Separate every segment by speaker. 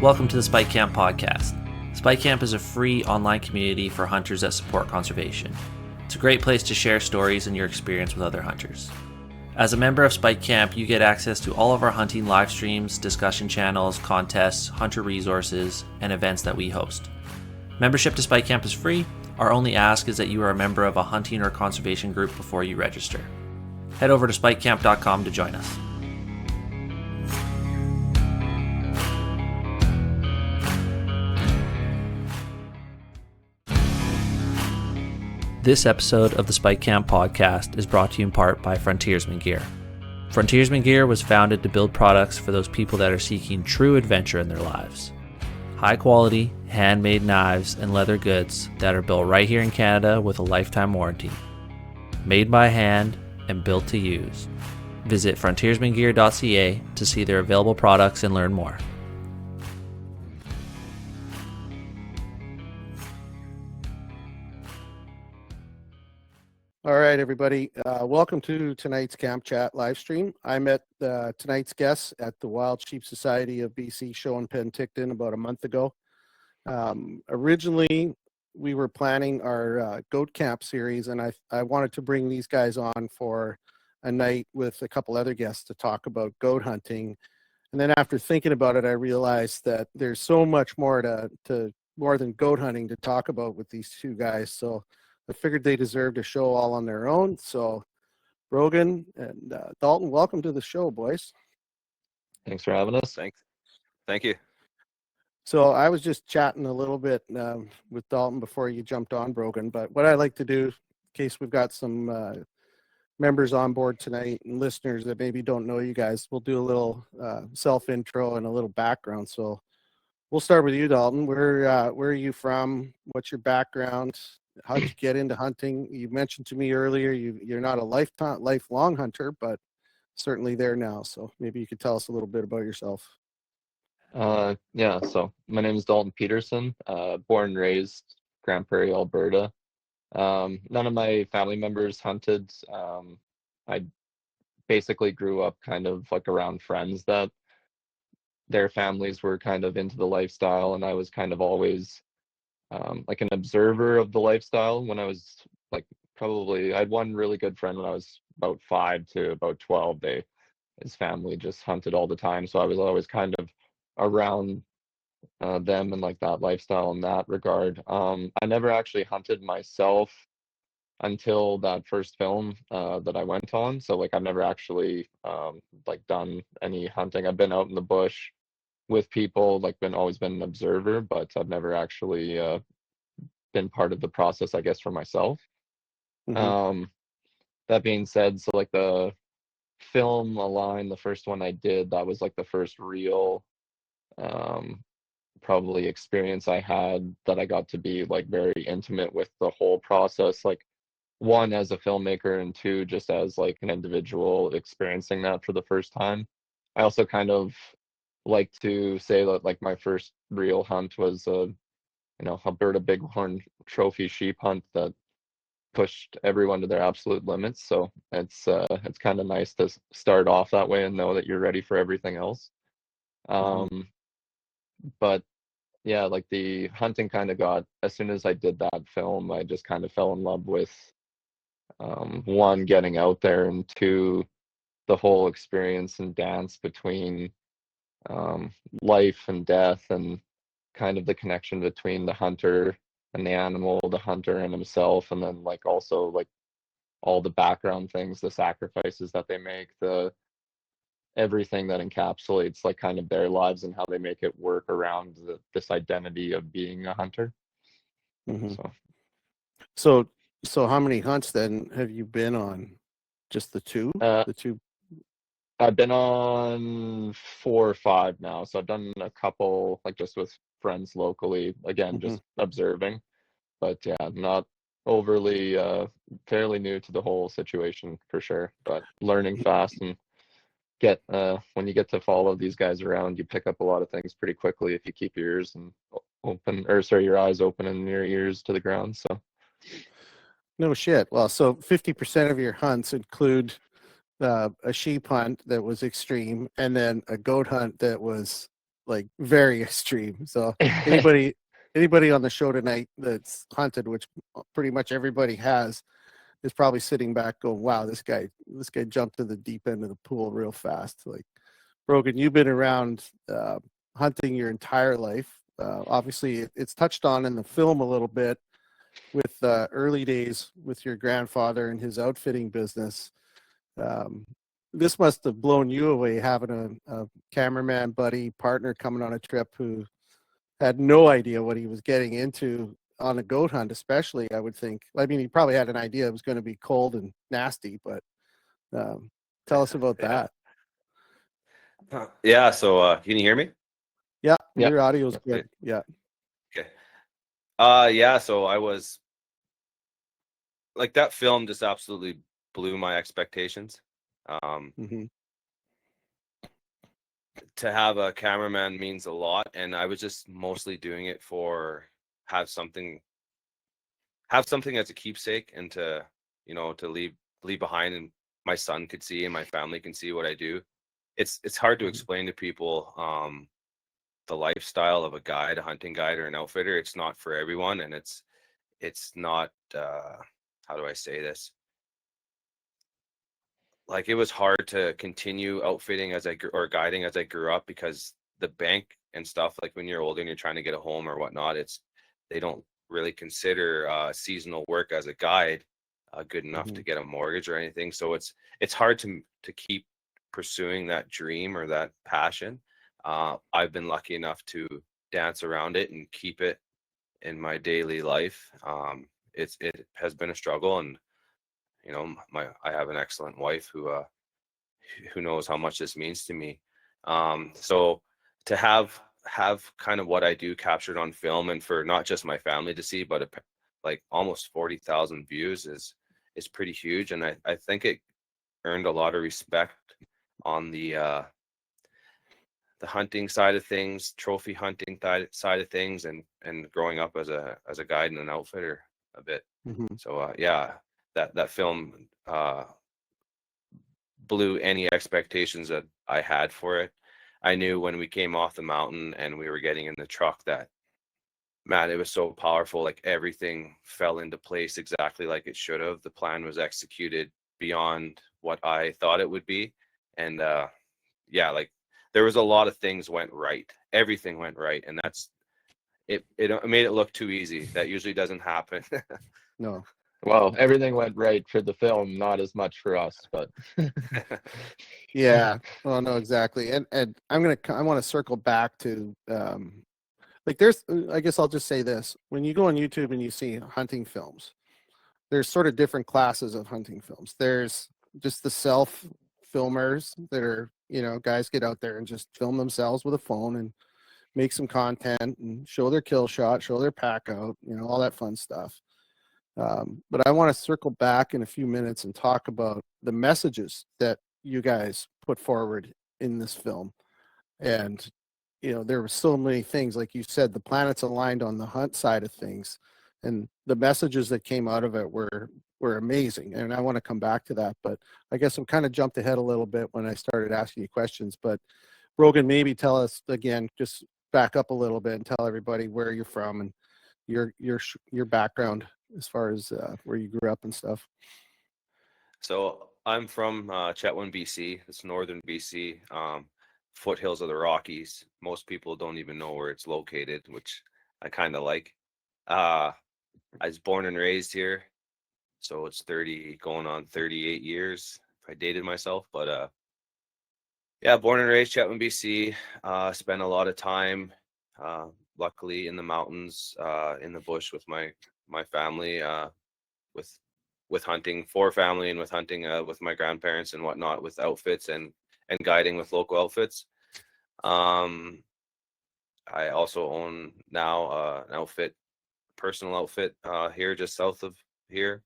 Speaker 1: Welcome to the Spike Camp podcast. Spike Camp is a free online community for hunters that support conservation. It's a great place to share stories and your experience with other hunters. As a member of Spike Camp, you get access to all of our hunting live streams, discussion channels, contests, hunter resources, and events that we host. Membership to Spike Camp is free. Our only ask is that you are a member of a hunting or conservation group before you register. Head over to spikecamp.com to join us. This episode of the Spike Camp podcast is brought to you in part by Frontiersmen Gear. Frontiersmen Gear was founded to build products for those people that are seeking true adventure in their lives. High quality, handmade knives and leather goods that are built right here in Canada with a lifetime warranty. Made by hand and built to use. Visit frontiersmengear.ca to see their available products and learn more.
Speaker 2: All right, everybody. Welcome to tonight's Camp Chat live stream. I met tonight's guests at the Wild Sheep Society of BC show in Penticton about a month ago. Originally, we were planning our goat camp series, and I wanted to bring these guys on for a night with a couple other guests to talk about goat hunting. And then after thinking about it, I realized that there's so much more to more than goat hunting to talk about with these two guys. So I figured they deserved a show all on their own. So Brogan and Dalton, welcome to the show, boys.
Speaker 3: Thanks for having us.
Speaker 4: Thank you.
Speaker 2: So I was just chatting a little bit with Dalton before you jumped on, Brogan. But what I like to do, in case we've got some members on board tonight and listeners that maybe don't know you guys, we'll do a little self-intro and a little background. So we'll start with you, Dalton. Where are you from? What's your background? How'd you get into hunting? You mentioned to me earlier you're not a lifelong hunter, but certainly there now. So maybe you could tell us a little bit about yourself.
Speaker 3: Yeah, so my name is Dalton Peterson, born and raised Grand Prairie, Alberta. None of my family members hunted. I basically grew up kind of like around friends that their families were kind of into the lifestyle, and I was kind of always like an observer of the lifestyle. When I was like I had one really good friend when I was about 5 to about 12. His family just hunted all the time, so I was always kind of around them and like that lifestyle in that regard. I never actually hunted myself until that first film that I went on. So like I've never actually like done any hunting. I've been out in the bush with people, like always been an observer, but I've never actually been part of the process, I guess, for myself.
Speaker 2: Mm-hmm.
Speaker 3: That being said, so like the film Align, the first one I did, that was like the first real probably experience I had that I got to be like very intimate with the whole process, like one as a filmmaker and two just as like an individual experiencing that for the first time. I also kind of like to say that like my first real hunt was a Alberta Bighorn trophy sheep hunt that pushed everyone to their absolute limits. So it's kind of nice to start off that way and know that you're ready for everything else. But yeah, like the hunting kind of got, as soon as I did that film, I just kind of fell in love with one, getting out there, and two, the whole experience and dance between life and death, and kind of the connection between the hunter and the animal, the hunter and himself, and then like also like all the background things, the sacrifices that they make, the everything that encapsulates like kind of their lives and how they make it work around this identity of being a hunter.
Speaker 2: Mm-hmm. So how many hunts then have you been on? Just the two?
Speaker 3: I've been on 4 or 5 now. So I've done a couple like just with friends locally, again, just observing, but yeah, not overly fairly new to the whole situation for sure, but learning fast. And when you get to follow these guys around, you pick up a lot of things pretty quickly if you keep your ears your eyes open and your ears to the ground. So
Speaker 2: no shit. Well, so 50% of your hunts include a sheep hunt that was extreme, and then a goat hunt that was like very extreme. So anybody on the show tonight that's hunted, which pretty much everybody has, is probably sitting back going, wow, this guy jumped to the deep end of the pool real fast. Like, Brogan, you've been around hunting your entire life. Obviously, it's touched on in the film a little bit with early days with your grandfather and his outfitting business. This must have blown you away, having a cameraman buddy, partner coming on a trip who had no idea what he was getting into on a goat hunt, especially, I would think. I mean, he probably had an idea it was going to be cold and nasty, but tell us about that.
Speaker 4: Yeah, so can you hear me?
Speaker 2: Yeah,
Speaker 3: Yep.
Speaker 2: your audio is good. Yeah.
Speaker 4: Okay. Yeah, so I was like, that film just absolutely blew my expectations.
Speaker 2: Mhm.
Speaker 4: To have a cameraman means a lot, and I was just mostly doing it for have something as a keepsake, and to leave behind, and my son could see and my family can see what I do. It's hard to explain to people the lifestyle of a guide, a hunting guide, or an outfitter. It's not for everyone, and it's not how do I say this? Like, it was hard to continue outfitting or guiding as I grew up, because the bank and stuff, like when you're older and you're trying to get a home or whatnot, they don't really consider seasonal work as a guide good enough to get a mortgage or anything. So it's hard to keep pursuing that dream or that passion. I've been lucky enough to dance around it and keep it in my daily life. It has been a struggle, and I have an excellent wife who knows how much this means to me. So to have kind of what I do captured on film, and for not just my family to see, but like almost 40,000 views is pretty huge. And I think it earned a lot of respect on the hunting side of things, trophy hunting side of things, and growing up as a guide and an outfitter a bit. So yeah, that film blew any expectations that I had for it. I knew when we came off the mountain and we were getting in the truck that, man, it was so powerful. Like, everything fell into place exactly like it should have. The plan was executed beyond what I thought it would be. And yeah, like, there was a lot of things went right. Everything went right. And it made it look too easy. That usually doesn't happen.
Speaker 2: No.
Speaker 3: Well, everything went right for the film, not as much for us, but
Speaker 2: Yeah. Well, no, exactly. And I want to circle back to like, I guess I'll just say this. When you go on YouTube and you see hunting films, there's sort of different classes of hunting films. There's just the self filmers that are, guys get out there and just film themselves with a phone and make some content and show their kill shot, show their pack out, all that fun stuff. But I want to circle back in a few minutes and talk about the messages that you guys put forward in this film. And, there were so many things, like you said, the planets aligned on the hunt side of things, and the messages that came out of it were amazing. And I want to come back to that, but I guess I'm kind of jumped ahead a little bit when I started asking you questions. But Brogan, maybe tell us again, just back up a little bit and tell everybody where you're from and your background as far as where you grew up and stuff.
Speaker 4: So I'm from Chetwynd, BC. It's northern BC, foothills of the Rockies. Most people don't even know where it's located, which I kind of like. I was born and raised here, so it's 30 going on 38 years if I dated myself. But yeah, born and raised Chetwynd, BC. Spent a lot of time, luckily, in the mountains, in the bush with my family, with hunting for family, and with hunting with my grandparents and whatnot, with outfits and guiding with local outfits. I also own now an outfit, personal outfit here just south of here.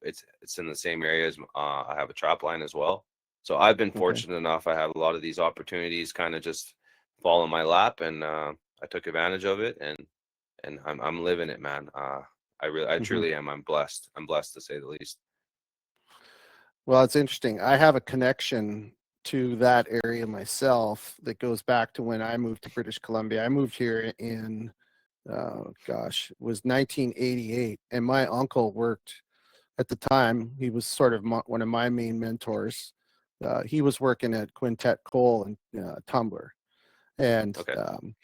Speaker 4: It's in the same area as I have a trap line as well. So I've been fortunate enough. I have a lot of these opportunities kind of just fall in my lap, and I took advantage of it, and I'm living it, man. I truly am. I'm blessed. I'm blessed, to say the least.
Speaker 2: Well, it's interesting. I have a connection to that area myself that goes back to when I moved to British Columbia. I moved here in, it was 1988, and my uncle worked at the time. He was sort of one of my main mentors. He was working at Quintet Coal in Tumbler. And
Speaker 4: Okay.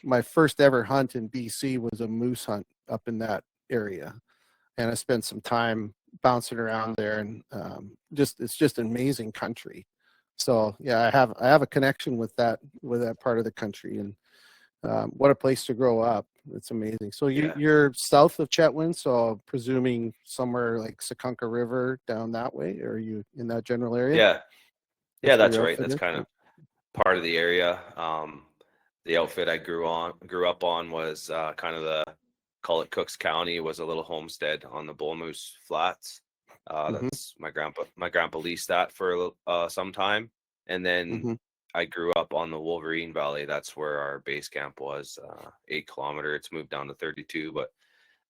Speaker 2: my first ever hunt in BC was a moose hunt up in that area. And I spent some time bouncing around there, and it's just an amazing country. So yeah, I have a connection with that part of the country, and what a place to grow up. It's amazing. So you're south of Chetwynd, so presuming somewhere like Sekunka River down that way, or are you in that general area?
Speaker 4: That's right. That's kind of part of the area. The outfit I grew up on was kind of call it Cooks County, was a little homestead on the Bull Moose Flats. That's my grandpa leased that for some time, and then I grew up on the Wolverine Valley. That's where our base camp was, 8 kilometer. It's moved down to 32, but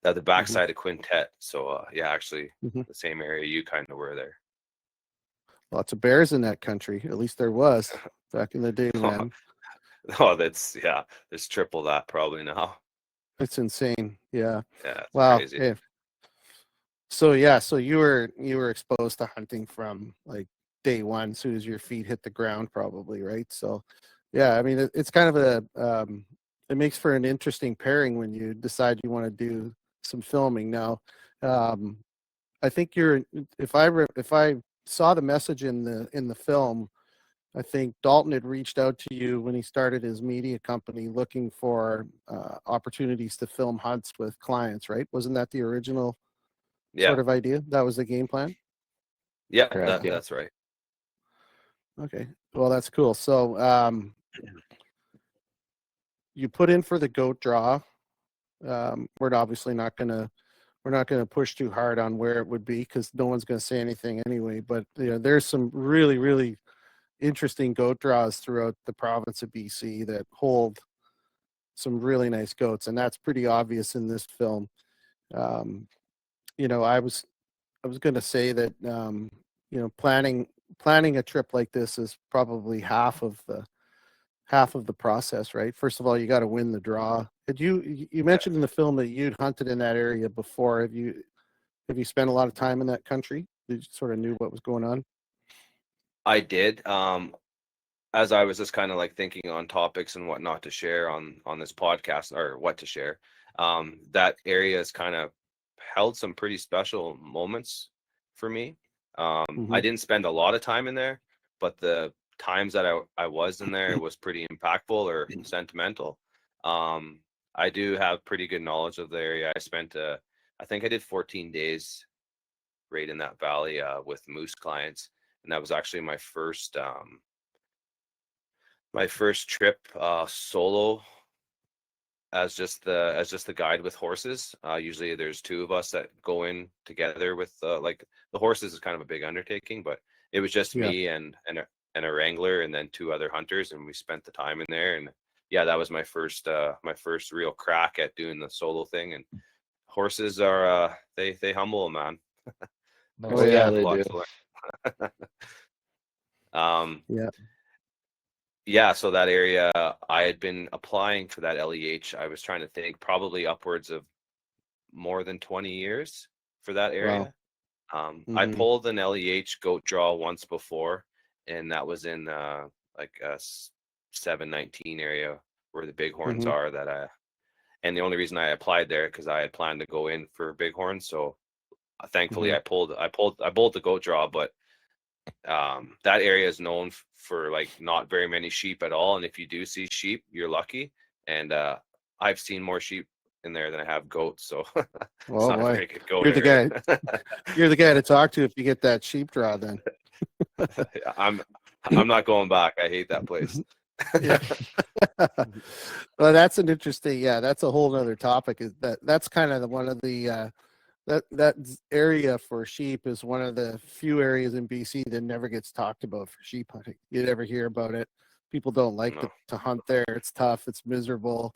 Speaker 4: at the backside of Quintet. So actually the same area you kind of were there.
Speaker 2: Lots of bears in that country. At least there was back in the day, man.
Speaker 4: Oh, there's triple that probably now.
Speaker 2: It's insane. Yeah.
Speaker 4: Yeah.
Speaker 2: Wow.
Speaker 4: Crazy.
Speaker 2: Yeah. So you were exposed to hunting from like day one, as soon as your feet hit the ground, probably, right? So yeah, I mean, it's kind of it makes for an interesting pairing when you decide you want to do some filming. Now, I think if I saw the message in the film, I think Dalton had reached out to you when he started his media company looking for opportunities to film hunts with clients, right? Wasn't that the original sort of idea? That was the game plan?
Speaker 4: Yeah, that's right.
Speaker 2: Okay. Well, that's cool. So you put in for the goat draw. We're obviously not gonna push too hard on where it would be, because no one's gonna say anything anyway. But there's some really, really interesting goat draws throughout the province of BC that hold some really nice goats, and that's pretty obvious in this film. I was going to say that planning a trip like this is probably half of the process, right? First of all, you got to win the draw. You mentioned in the film that you'd hunted in that area before. Have you spent a lot of time in that country? Did you sort of knew what was going on?
Speaker 4: I did. As I was just kind of like thinking on topics and what not to share on this podcast, or what to share, that area has kind of held some pretty special moments for me. I didn't spend a lot of time in there, but the times that I was in there was pretty impactful or sentimental. I do have pretty good knowledge of the area. I spent, I think I did 14 days right in that valley with moose clients. And that was actually my first trip solo as just the guide with horses. Usually there's 2 of us that go in together with like the horses is kind of a big undertaking, but it was just me and a wrangler and then 2 other hunters, and we spent the time in there. And yeah, that was my first real crack at doing the solo thing. And horses are they humble a man.
Speaker 3: Oh yeah, they do.
Speaker 4: So that area, I had been applying for that LEH. I was trying to think, probably upwards of more than 20 years for that area. Wow. I pulled an LEH goat draw once before, and that was in like a 719 area where the bighorns are. And the only reason I applied there because I had planned to go in for bighorns. So thankfully I pulled the goat draw, but that area is known for like not very many sheep at all, and if you do see sheep, you're lucky. And I've seen more sheep in there than I have goats, so
Speaker 2: well, boy. You're the guy to talk to if you get that sheep draw. Then
Speaker 4: I'm not going back. I hate that place.
Speaker 2: Yeah. Well, that's an interesting. Yeah, that's a whole other topic. Is that's kind of one of the that area for sheep is one of the few areas in BC that never gets talked about for sheep hunting. You never hear about it. People don't like to hunt there. It's tough. It's miserable.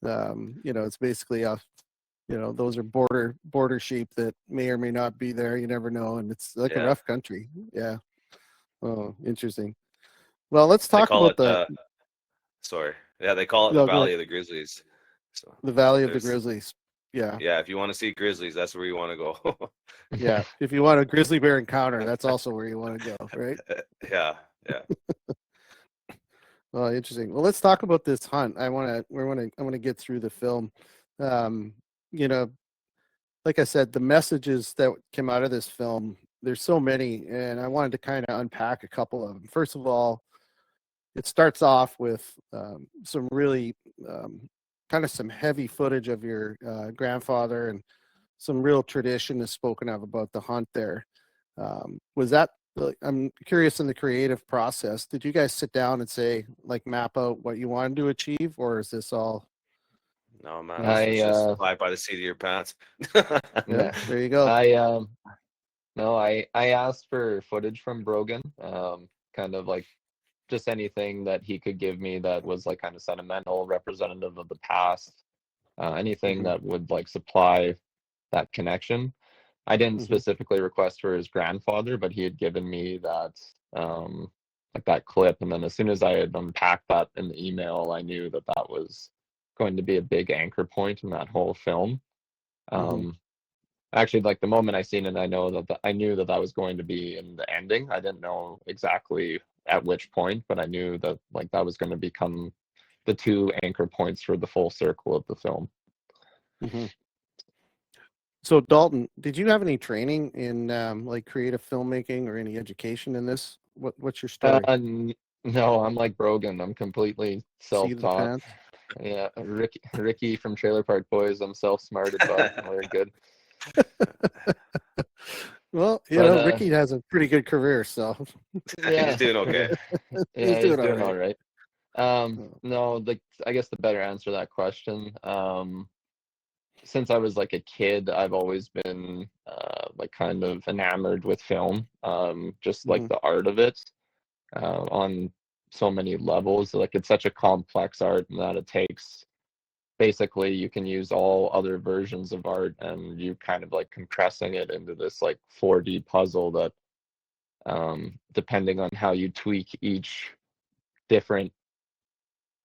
Speaker 2: It's basically those are border sheep that may or may not be there. You never know, and it's like a rough country. Yeah. Oh, interesting. Well, let's
Speaker 4: They
Speaker 2: talk
Speaker 4: call
Speaker 2: about
Speaker 4: it sorry. Yeah, they call it the
Speaker 2: no, go
Speaker 4: Valley
Speaker 2: ahead.
Speaker 4: of the Grizzlies.
Speaker 2: The
Speaker 4: So
Speaker 2: Valley of the
Speaker 4: there's
Speaker 2: Grizzlies. Yeah.
Speaker 4: yeah, if you want to see grizzlies, that's where you want to go.
Speaker 2: Yeah. If you want a grizzly bear encounter, that's also where you want to go, right?
Speaker 4: Yeah, yeah.
Speaker 2: Well, interesting. Well, let's talk about this hunt. I want to get through the film. Um, you know, like I said, the messages that came out of this film, there's so many, and I wanted to kind of unpack a couple of them. First of all, it starts off with some really kind of some heavy footage of your grandfather, and some real tradition is spoken of about the hunt there. Was that, I'm curious in the creative process, did you guys sit down and say, like, map out what you wanted to achieve, or is this all?
Speaker 4: No, man,
Speaker 2: I,
Speaker 4: this was just fly by the seat of your pants.
Speaker 2: Yeah, there you go.
Speaker 3: I asked for footage from Brogan, kind of like just anything that he could give me that was like kind of sentimental, representative of the past, anything
Speaker 2: Mhm.
Speaker 3: that would like supply that connection. I didn't
Speaker 2: Mhm.
Speaker 3: specifically request for his grandfather, but he had given me that like that clip, and then as soon as I had unpacked that in the email, I knew that that was going to be a big anchor point in that whole film. Actually, like the moment I seen it, I know that I knew that that was going to be in the ending. I didn't know exactly at which point, but I knew that like that was going to become the two anchor points for the full circle of the film.
Speaker 2: Mhm. So Dalton, did you have any training in like creative filmmaking or any education in this? What's your story?
Speaker 3: No, I'm like Brogan. I'm completely
Speaker 2: Seat of the
Speaker 3: self-taught.
Speaker 2: pants?
Speaker 3: Yeah, Ricky from Trailer Park Boys. I'm self-smarted, bud. We're good.
Speaker 2: Well,
Speaker 3: But
Speaker 2: Ricky has a pretty good career, so
Speaker 3: yeah,
Speaker 4: He's doing okay.
Speaker 3: yeah,
Speaker 2: he's
Speaker 3: he's
Speaker 2: doing
Speaker 3: doing all right.
Speaker 2: Oh.
Speaker 3: No, like I guess the better answer to that question. Since I was like a kid, I've always been like kind of enamored with film, just like
Speaker 2: Mhm.
Speaker 3: the art of it, on so many levels. Like it's such a complex art that it takes, basically you can use all other versions of art and you kind of like compressing it into this like 4D puzzle that, depending on how you tweak each different,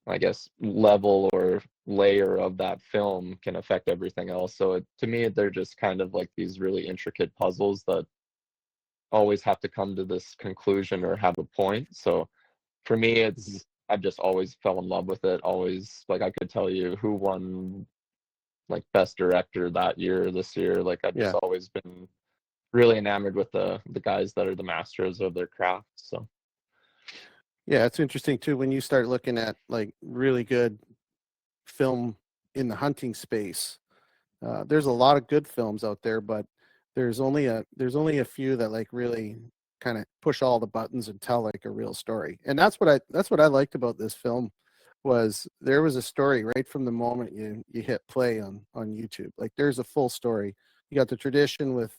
Speaker 3: I guess, level or layer of that film can affect everything else. So to me, they're just kind of like these really intricate puzzles that always have to come to this conclusion or have a point. So for me, it's I've just always fell in love with it. Always, like, I could tell you who won like best director that year, this year. Like I've just
Speaker 2: Yeah.
Speaker 3: always been really enamored with the guys that are the masters of their craft. So
Speaker 2: Yeah, it's interesting too when you start looking at like really good film in the hunting space. There's a lot of good films out there, but there's only a few that like really kind of push all the buttons and tell like a real story. And that's what I liked about this film was there was a story right from the moment you hit play on YouTube. Like there's a full story. You got the tradition with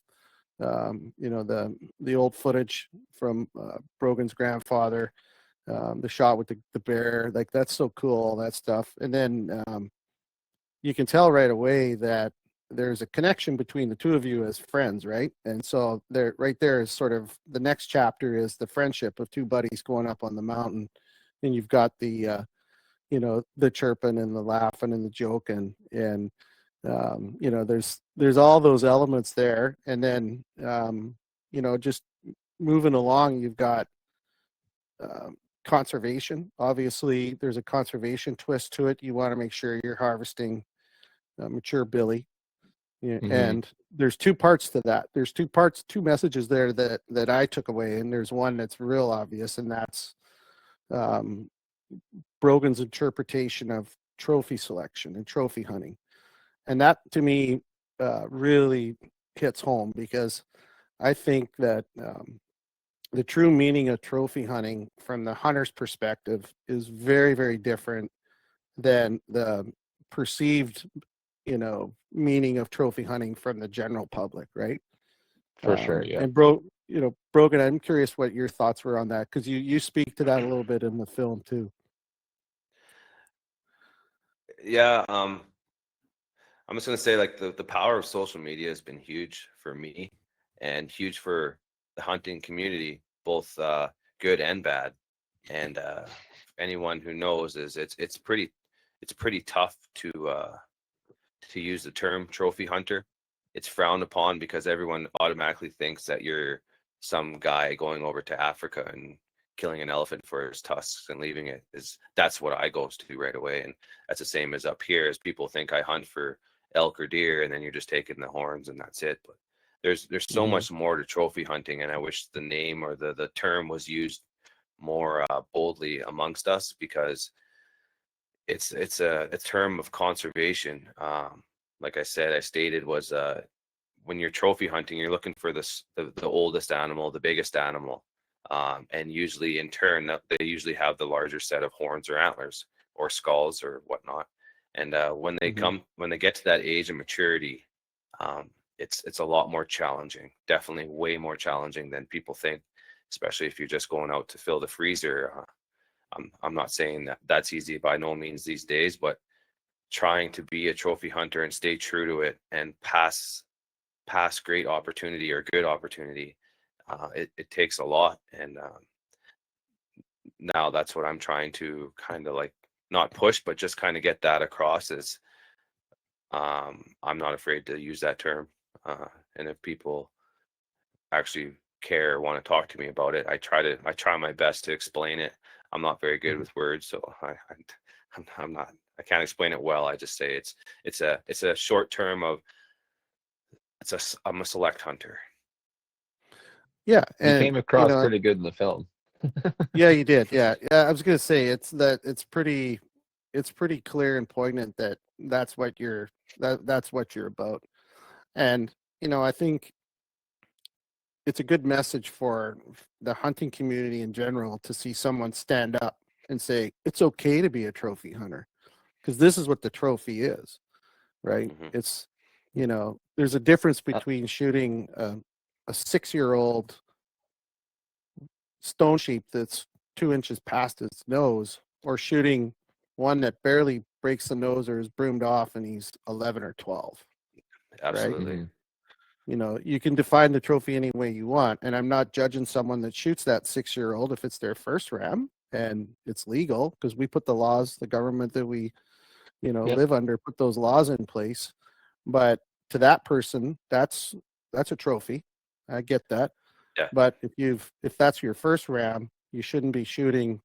Speaker 2: the old footage from Brogan's grandfather, the shot with the bear, like that's so cool, all that stuff. And then you can tell right away that there's a connection between the two of you as friends, right? And so there, right there is sort of the next chapter is the friendship of two buddies going up on the mountain, and you've got the chirping and the laughing and the joking, and there's all those elements there, and then just moving along, you've got conservation. Obviously, there's a conservation twist to it. You want to make sure you're harvesting mature billy. Yeah, and there's two parts to that. There's two messages there that I took away, and there's one that's real obvious, and that's um, Brogan's interpretation of trophy selection and trophy hunting, and that to me really hits home because I think that the true meaning of trophy hunting from the hunter's perspective is very, very different than the perceived meaning of trophy hunting from the general public, right?
Speaker 3: for sure, yeah.
Speaker 2: And Brogan, I'm curious what your thoughts were on that because you speak to that a little bit in the film too.
Speaker 4: Yeah, I'm just gonna say like the power of social media has been huge for me and huge for the hunting community, both good and bad. And anyone who knows is it's pretty tough to use the term trophy hunter. It's frowned upon because everyone automatically thinks that you're some guy going over to Africa and killing an elephant for his tusks and leaving it. That's what I goes to right away. And that's the same as up here, as people think I hunt for elk or deer, and then you're just taking the horns and that's it. But there's so much more to trophy hunting, and I wish the name or the term was used more boldly amongst us, because it's a term of conservation. Like I said, I stated, was when you're trophy hunting, you're looking for the oldest animal, the biggest animal, and usually in turn they usually have the larger set of horns or antlers or skulls or whatnot. And when they get to that age of maturity, it's a lot more challenging, definitely way more challenging than people think, especially if you're just going out to fill the freezer. I'm not saying that that's easy by no means these days, but trying to be a trophy hunter and stay true to it and pass great opportunity or good opportunity, it takes a lot. And now that's what I'm trying to kind of like not push, but just kind of get that across, is I'm not afraid to use that term. And if people actually care or want to talk to me about it, I try my best to explain it. I'm not very good with words, so I'm not. I can't explain it well. I just say it's a short term of I'm a select hunter.
Speaker 2: Yeah,
Speaker 3: You
Speaker 2: and
Speaker 3: came across pretty good in the film.
Speaker 2: yeah, you did. Yeah, I was gonna say it's pretty clear and poignant that that's what you're about. And I think it's a good message for the hunting community in general to see someone stand up and say it's okay to be a trophy hunter, because this is what the trophy is, right? It's there's a difference between shooting a 6-year-old stone sheep that's 2 inches past its nose, or shooting one that barely breaks the nose or is broomed off and he's 11 or 12.
Speaker 4: Absolutely.
Speaker 2: Right? You can define the trophy any way you want, and I'm not judging someone that shoots that 6-year-old if it's their first ram and it's legal, because we put the laws, the government that we live under put those laws in place. But to that person, that's a trophy. I get that.
Speaker 4: Yeah.
Speaker 2: But if that's your first ram, you shouldn't be shooting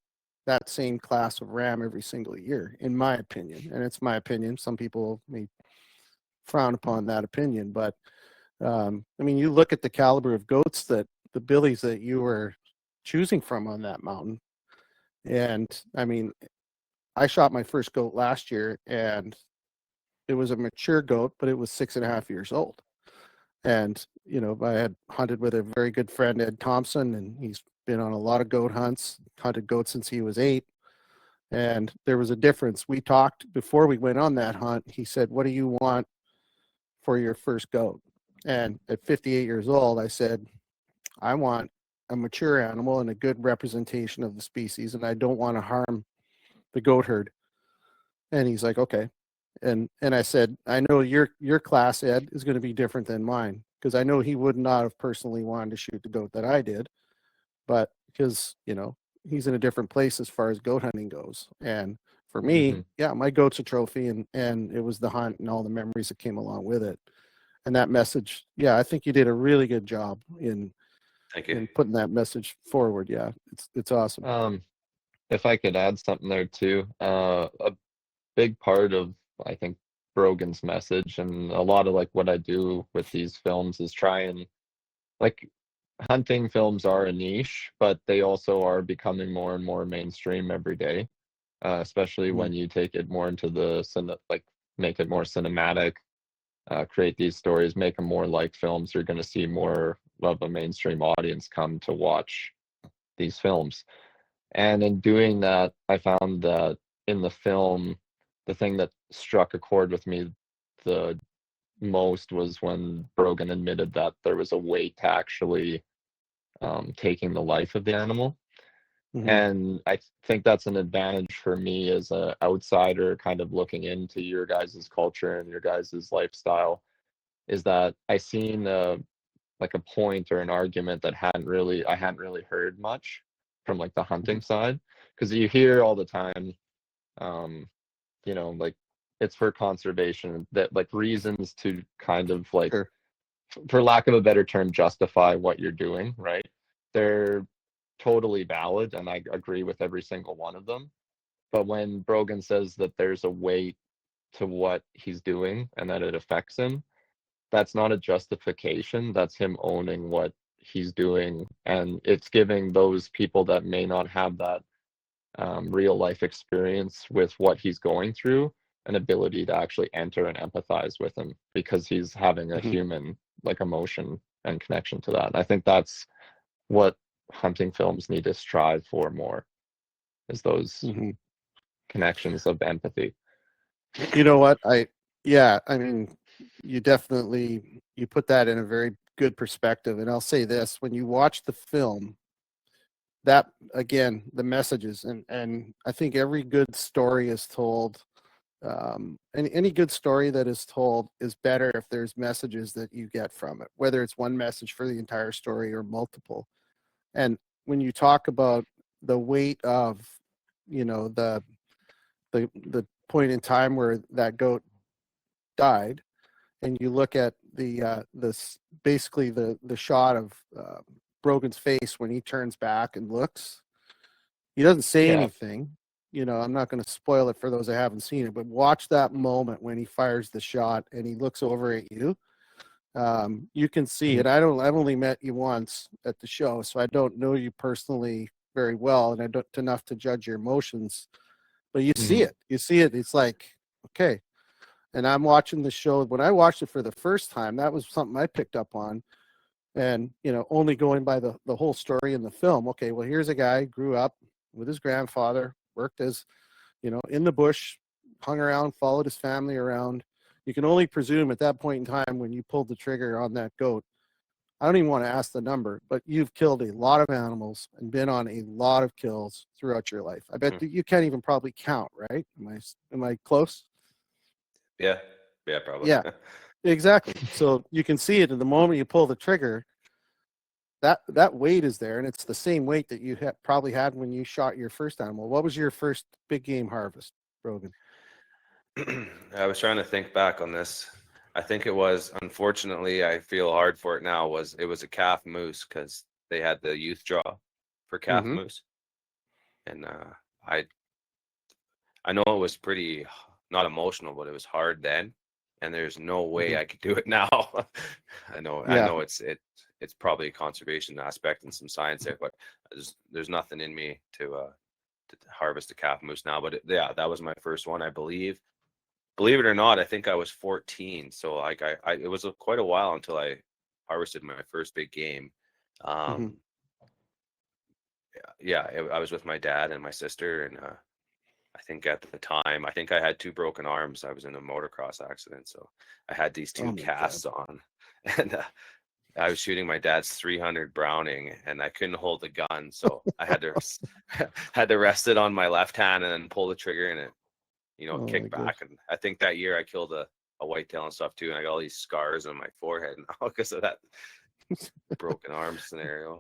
Speaker 2: that same class of ram every single year, in my opinion. And it's my opinion. Some people may frown upon that opinion, but you look at the caliber of goats, that the billies that you were choosing from on that mountain. And I shot my first goat last year, and it was a mature goat, but it was 6.5 years old. And, I had hunted with a very good friend, Ed Thompson, and he's been on a lot of goat hunts, hunted goats since he was 8. And there was a difference. We talked before we went on that hunt. He said, "What do you want for your first goat?" And at 58 years old, I said, "I want a mature animal and a good representation of the species, and I don't want to harm the goat herd." And he's like, "Okay." And I said, "I know your class, Ed, is going to be different than mine, because I know he would not have personally wanted to shoot the goat that I did, but because he's in a different place as far as goat hunting goes. And for me, yeah, my goat's a trophy, and it was the hunt and all the memories that came along with it. And that message, yeah, I think you did a really good job in putting that message forward. Yeah, it's awesome.
Speaker 3: If I could add something there too, a big part of, I think, Brogan's message, and a lot of like what I do with these films, is try and, like, hunting films are a niche, but they also are becoming more and more mainstream every day, especially when you take it more into make it more cinematic, create these stories, make them more like films. You're going to see more of a mainstream audience come to watch these films. And in doing that, I found that in the film, the thing that struck a chord with me the most was when Brogan admitted that there was a weight to actually taking the life of the animal. And I think that's an advantage for me as an outsider, kind of looking into your guys' culture and your guys' lifestyle, is that I seen like a point or an argument that I hadn't really heard much from like the hunting side, because you hear all the time, you know, like it's for conservation, that like reasons to kind of like,
Speaker 2: Sure.
Speaker 3: for lack of a better term, justify what you're doing, right? They're totally valid, and I agree with every single one of them. But when Brogan says that there's a weight to what he's doing and that it affects him, that's not a justification. That's him owning what he's doing, and it's giving those people that may not have that real life experience with what he's going through an ability to actually enter and empathize with him, because he's having a human like emotion and connection to that. And I think that's what hunting films need to strive for more, is those connections of empathy.
Speaker 2: You know what? I mean, you definitely, you put that in a very good perspective. And I'll say this, when you watch the film, that again, the messages, and I think every good story is told, and any good story that is told is better if there's messages that you get from it, whether it's one message for the entire story or multiple. And when you talk about the weight of, you know, the point in time where that goat died, and you look at this basically the shot of Brogan's face when he turns back and looks, he doesn't say anything. You know, I'm not going to spoil it for those that haven't seen it, but watch that moment when he fires the shot and he looks over at you. You can see it. I've only met you once at the show, so I don't know you personally very well, and I don't enough to judge your emotions. But you see it. You see it. It's like, okay. And I'm watching the show. When I watched it for the first time, that was something I picked up on. And, you know, only going by the whole story in the film. Okay, well, here's a guy grew up with his grandfather, worked as, you know, in the bush, hung around, followed his family around. You can only presume at that point in time when you pulled the trigger on that goat, I don't even want to ask the number, but you've killed a lot of animals and been on a lot of kills throughout your life. I bet that you can't even probably count, right? Am I close?
Speaker 4: Yeah, probably.
Speaker 2: Yeah, exactly. So you can see it in the moment you pull the trigger, that weight is there, and it's the same weight that you probably had when you shot your first animal. What was your first big game harvest, Brogan?
Speaker 4: I was trying to think back on this. I think it was, unfortunately, I feel hard for it now, it was a calf moose, because they had the youth draw for calf moose. And I know it was pretty, not emotional, but it was hard then. And there's no way I could do it now. I know it's probably a conservation aspect and some science there, but there's nothing in me to harvest a calf moose now. But that was my first one, I believe. Believe it or not, I think I was 14. So like it was quite a while until I harvested my first big game. I was with my dad and my sister, and I think at the time, I think I had 2 broken arms. I was in a motocross accident, so I had these 2 casts on, and I was shooting my dad's 300 Browning, and I couldn't hold the gun, so I had to rest it on my left hand and then pull the trigger, and it, you know, kicked back. And I think that year I killed a whitetail and stuff too, and I got all these scars on my forehead now because of that broken arm scenario.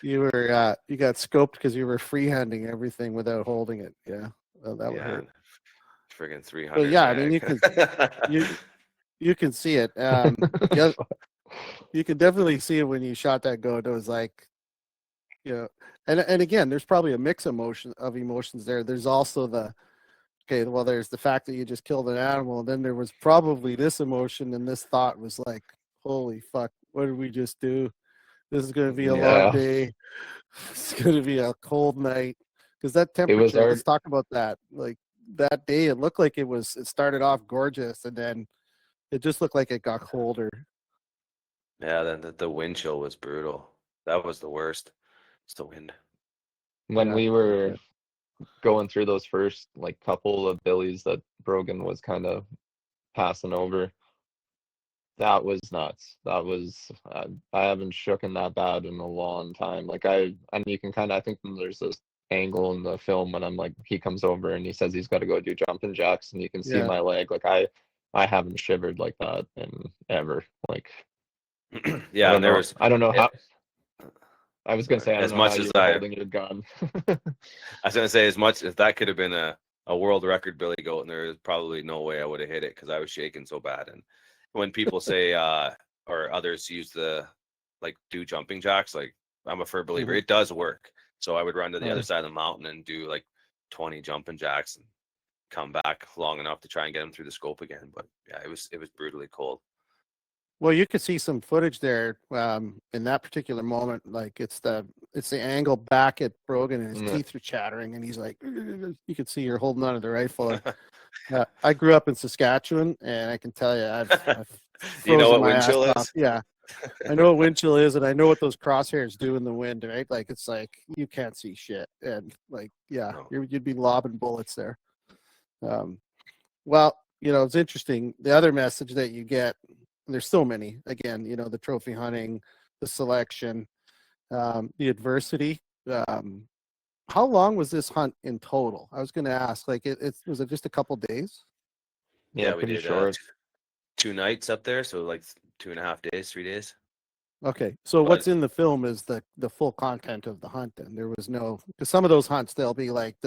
Speaker 2: You were you got scoped because you were freehanding everything without holding it. Yeah, well, that would hurt.
Speaker 4: Friggin' 300.
Speaker 2: But yeah, I mean, you can see it. You can definitely see it when you shot that goat. It was like, you know, and again, there's probably a mix of emotions there. There's also there's the fact that you just killed an animal, and then there was probably this emotion, and this thought was like, holy fuck, what did we just do? This is going to be a long day. It's going to be a cold night. Because that temperature, let's talk about that. Like that day, it looked like it started off gorgeous, and then it just looked like it got colder.
Speaker 4: Yeah, then the wind chill was brutal. That was the worst. It's the wind.
Speaker 3: When we were going through those first like couple of billies that Brogan was kind of passing over, that was nuts. That was I haven't shooken that bad in a long time. Like and you can kind of, I think there's this angle in the film when I'm like, he comes over and he says he's got to go do jumping jacks, and you can see my leg. Like I haven't shivered like that in ever. Like
Speaker 4: yeah, and there was,
Speaker 3: I don't know how. I was gonna say, I don't
Speaker 4: As
Speaker 3: know
Speaker 4: much
Speaker 3: how
Speaker 4: as
Speaker 3: you were
Speaker 4: I-
Speaker 3: holding your gun.
Speaker 4: I was gonna say, as much as that could have been a world record billy goat, and there's probably no way I would have hit it because I was shaking so bad. And when people say or others use the do jumping jacks, like I'm a firm believer, it does work. So I would run to the other side of the mountain and do like 20 jumping jacks and come back long enough to try and get them through the scope again. But yeah, it was brutally cold.
Speaker 2: Well, you could see some footage there in that particular moment. Like it's the angle back at Brogan, and his teeth are chattering, and he's like, you could see you're holding onto the rifle. I grew up in Saskatchewan, and I can tell you, I've
Speaker 4: You know
Speaker 2: frozen
Speaker 4: what
Speaker 2: my
Speaker 4: wind
Speaker 2: ass
Speaker 4: chill
Speaker 2: off.
Speaker 4: is?
Speaker 2: Yeah, I know what wind chill is, and I know what those crosshairs do in the wind, right? Like it's like you can't see shit, and like
Speaker 4: No.
Speaker 2: you'd be lobbing bullets there. Well, it's interesting. The other message that you get, and there's so many. Again, the trophy hunting, the selection, the adversity. How long was this hunt in total? I was going to ask. Like, was it just a couple days?
Speaker 3: Yeah,
Speaker 4: we
Speaker 3: pretty
Speaker 4: did
Speaker 3: short.
Speaker 4: 2 nights up there, so like 2.5 days, 3 days.
Speaker 2: Okay, so
Speaker 4: But-
Speaker 2: what's in the film is the full content of the hunt. Then there was no, because some of those hunts they'll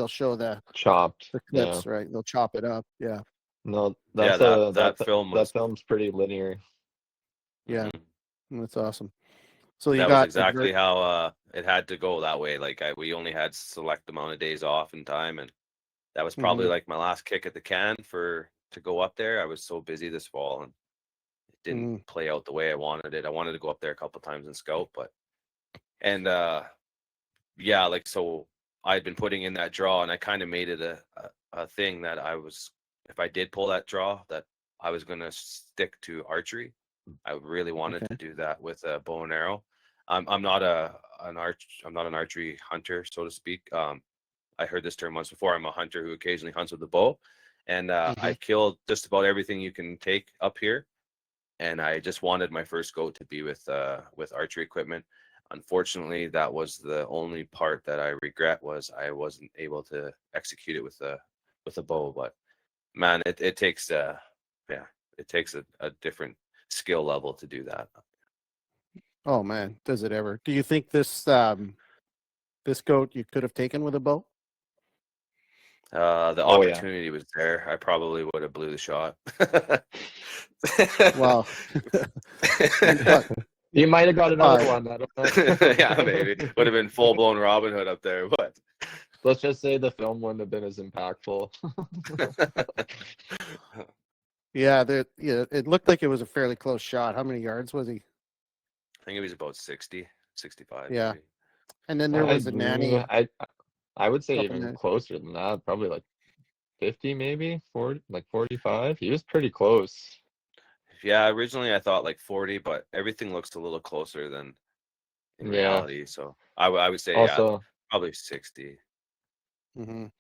Speaker 2: show the
Speaker 3: Chopped.
Speaker 2: clips,
Speaker 3: Yeah.
Speaker 2: right? They'll chop it up. Yeah,
Speaker 3: No,
Speaker 4: Yeah,
Speaker 3: that's
Speaker 4: that film was
Speaker 3: film's pretty linear.
Speaker 2: yeah,
Speaker 4: Mhm.
Speaker 2: that's awesome. So you
Speaker 4: That
Speaker 2: got
Speaker 4: was exactly how it had to go that way. Like we only had select amount of days off in time, and that was probably like my last kick at the can to go up there. I was so busy this fall, and it didn't play out the way I wanted it. I wanted to go up there a couple times and scout, and yeah, like so I'd been putting in that draw, and I kind of made it a thing that if I did pull that draw, that I was gonna stick to archery. I really wanted to do that with a bow and arrow. I'm not an archery hunter, so to speak. I heard this term once before. I'm a hunter who occasionally hunts with a bow, and I killed just about everything you can take up here. And I just wanted my first goat to be with archery equipment. Unfortunately, that was the only part that I regret, was I wasn't able to execute it with a bow. But man, it takes a different skill level to do that.
Speaker 2: Oh man, does it ever? Do you think this goat you could have taken with a bow?
Speaker 4: The opportunity was there. I probably would have blew the shot.
Speaker 2: Wow.
Speaker 3: You might have got another one. I don't know.
Speaker 4: Yeah, maybe would have been full blown Robin Hood up there. But
Speaker 3: let's just say the film wouldn't have been as impactful.
Speaker 2: Yeah, it looked like it was a fairly close shot. How many yards was he?
Speaker 4: I think it was about 60, 65.
Speaker 2: Yeah.
Speaker 4: Maybe.
Speaker 2: And then there was a nanny.
Speaker 3: I would say
Speaker 2: Couple
Speaker 3: even
Speaker 2: minutes.
Speaker 3: closer than that, probably like 50, maybe 40, like 45. He was pretty close.
Speaker 4: Yeah, originally I thought like 40, but everything looks a little closer than in reality. So I would say
Speaker 3: Also,
Speaker 4: probably 60,
Speaker 2: Mhm.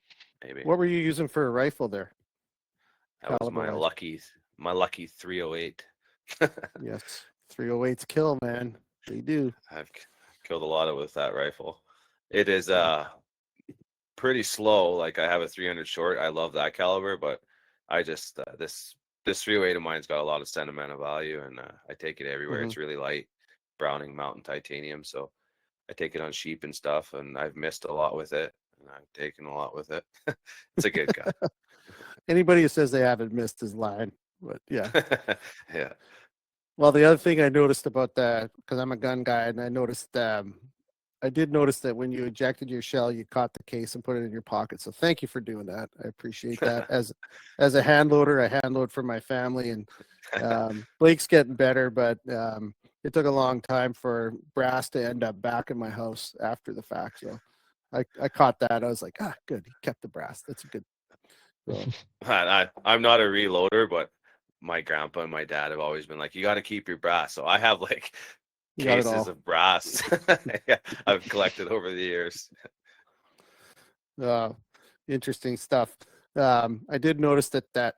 Speaker 4: maybe.
Speaker 2: What were you using for a rifle there?
Speaker 4: That was my
Speaker 2: caliber-wise?
Speaker 4: lucky 308.
Speaker 2: Yes, 308s kill, man. They do.
Speaker 4: I've killed a lot of with that rifle. It is pretty slow. Like I have a 300 short. I love that caliber, but I just this 308 of mine's got a lot of sentimental value, and I take it everywhere. It's really light, Browning Mountain Titanium, so I take it on sheep and stuff, and I've missed a lot with it, and I've taken a lot with it. It's a good gun.
Speaker 2: Anybody who says they haven't missed is lying. But yeah.
Speaker 4: Yeah.
Speaker 2: Well, the other thing I noticed about that, because I'm a gun guy, and I did notice that when you ejected your shell, you caught the case and put it in your pocket. So thank you for doing that. I appreciate that. As a hand loader, I hand load for my family, and Blake's getting better, but it took a long time for brass to end up back in my house after the fact. So I caught that. I was like, good. He kept the brass. That's a good. So.
Speaker 4: I'm not a reloader, but my grandpa and my dad have always been like, you got to keep your brass. So I have like cases of brass I've collected over the years.
Speaker 2: Interesting stuff. I did notice that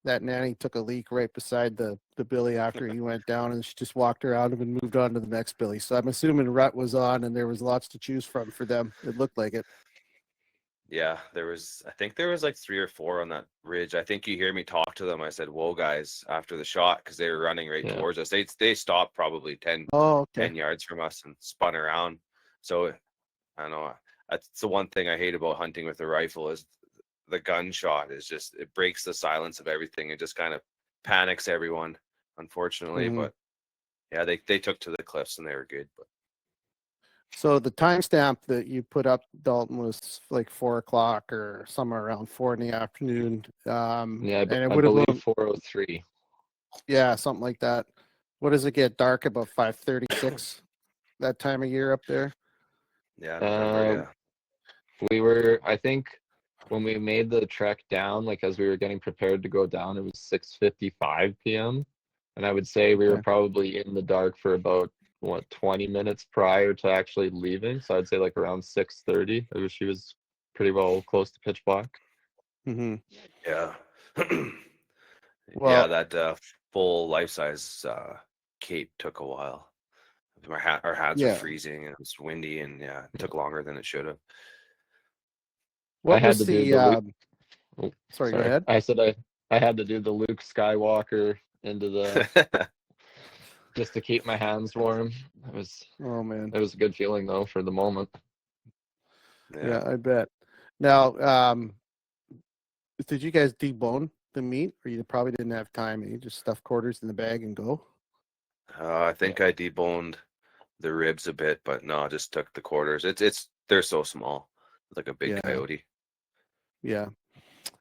Speaker 2: nanny took a leak right beside the billy after he went down, and she just walked around him and moved on to the next billy. So I'm assuming rut was on, and there was lots to choose from for them. It looked like it.
Speaker 4: Yeah, I think there was like 3 or 4 on that ridge. I think you hear me talk to them. I said, "Whoa, guys," after the shot, because they were running right
Speaker 3: Yeah.
Speaker 4: towards us. They stopped probably 10
Speaker 2: Oh, okay.
Speaker 4: 10 yards from us and spun around. So I don't know. That's the one thing I hate about hunting with a rifle is the gunshot is just, it breaks the silence of everything. It just kind of panics everyone, unfortunately.
Speaker 2: Mhm.
Speaker 4: But yeah, they took to the cliffs and they were good. But
Speaker 2: So the timestamp that you put up, Dalton, was like 4 o'clock or somewhere around 4 in the afternoon.
Speaker 3: Yeah,
Speaker 2: And it
Speaker 3: I
Speaker 2: would have
Speaker 3: believe
Speaker 2: been,
Speaker 3: 4:03.
Speaker 2: yeah, something like that. What does it get dark about 5:36 that time of year up there?
Speaker 4: yeah, I remember.
Speaker 3: I think when we made the trek down, like as we were getting prepared to go down, it was 6:55 p.m. And I would say we were
Speaker 2: Okay.
Speaker 3: probably in the dark for about 20 minutes prior to actually leaving. So I'd say like around 6:30. She was pretty well close to pitch black.
Speaker 2: Mm-hmm.
Speaker 4: Yeah.
Speaker 2: Well,
Speaker 4: Yeah, that full life-size cape took a while. Our hands were
Speaker 2: yeah.
Speaker 4: freezing and it was windy, and yeah, it took longer than it should have.
Speaker 3: I
Speaker 2: What
Speaker 3: had
Speaker 2: was
Speaker 3: to do
Speaker 2: the?
Speaker 3: the Luke. Oh,
Speaker 2: Sorry, go
Speaker 3: sorry.
Speaker 2: ahead.
Speaker 3: I said I had to do the Luke Skywalker into the just to keep my hands warm.
Speaker 2: Oh man.
Speaker 3: It was a good feeling though for the moment.
Speaker 2: Yeah, I bet. Now, did you guys debone the meat, or you probably didn't have time? You just stuff quarters in the bag and go.
Speaker 4: I think I deboned the ribs a bit, but no, I just took the quarters. They're so small, like a big
Speaker 2: Yeah,
Speaker 4: coyote.
Speaker 2: yeah,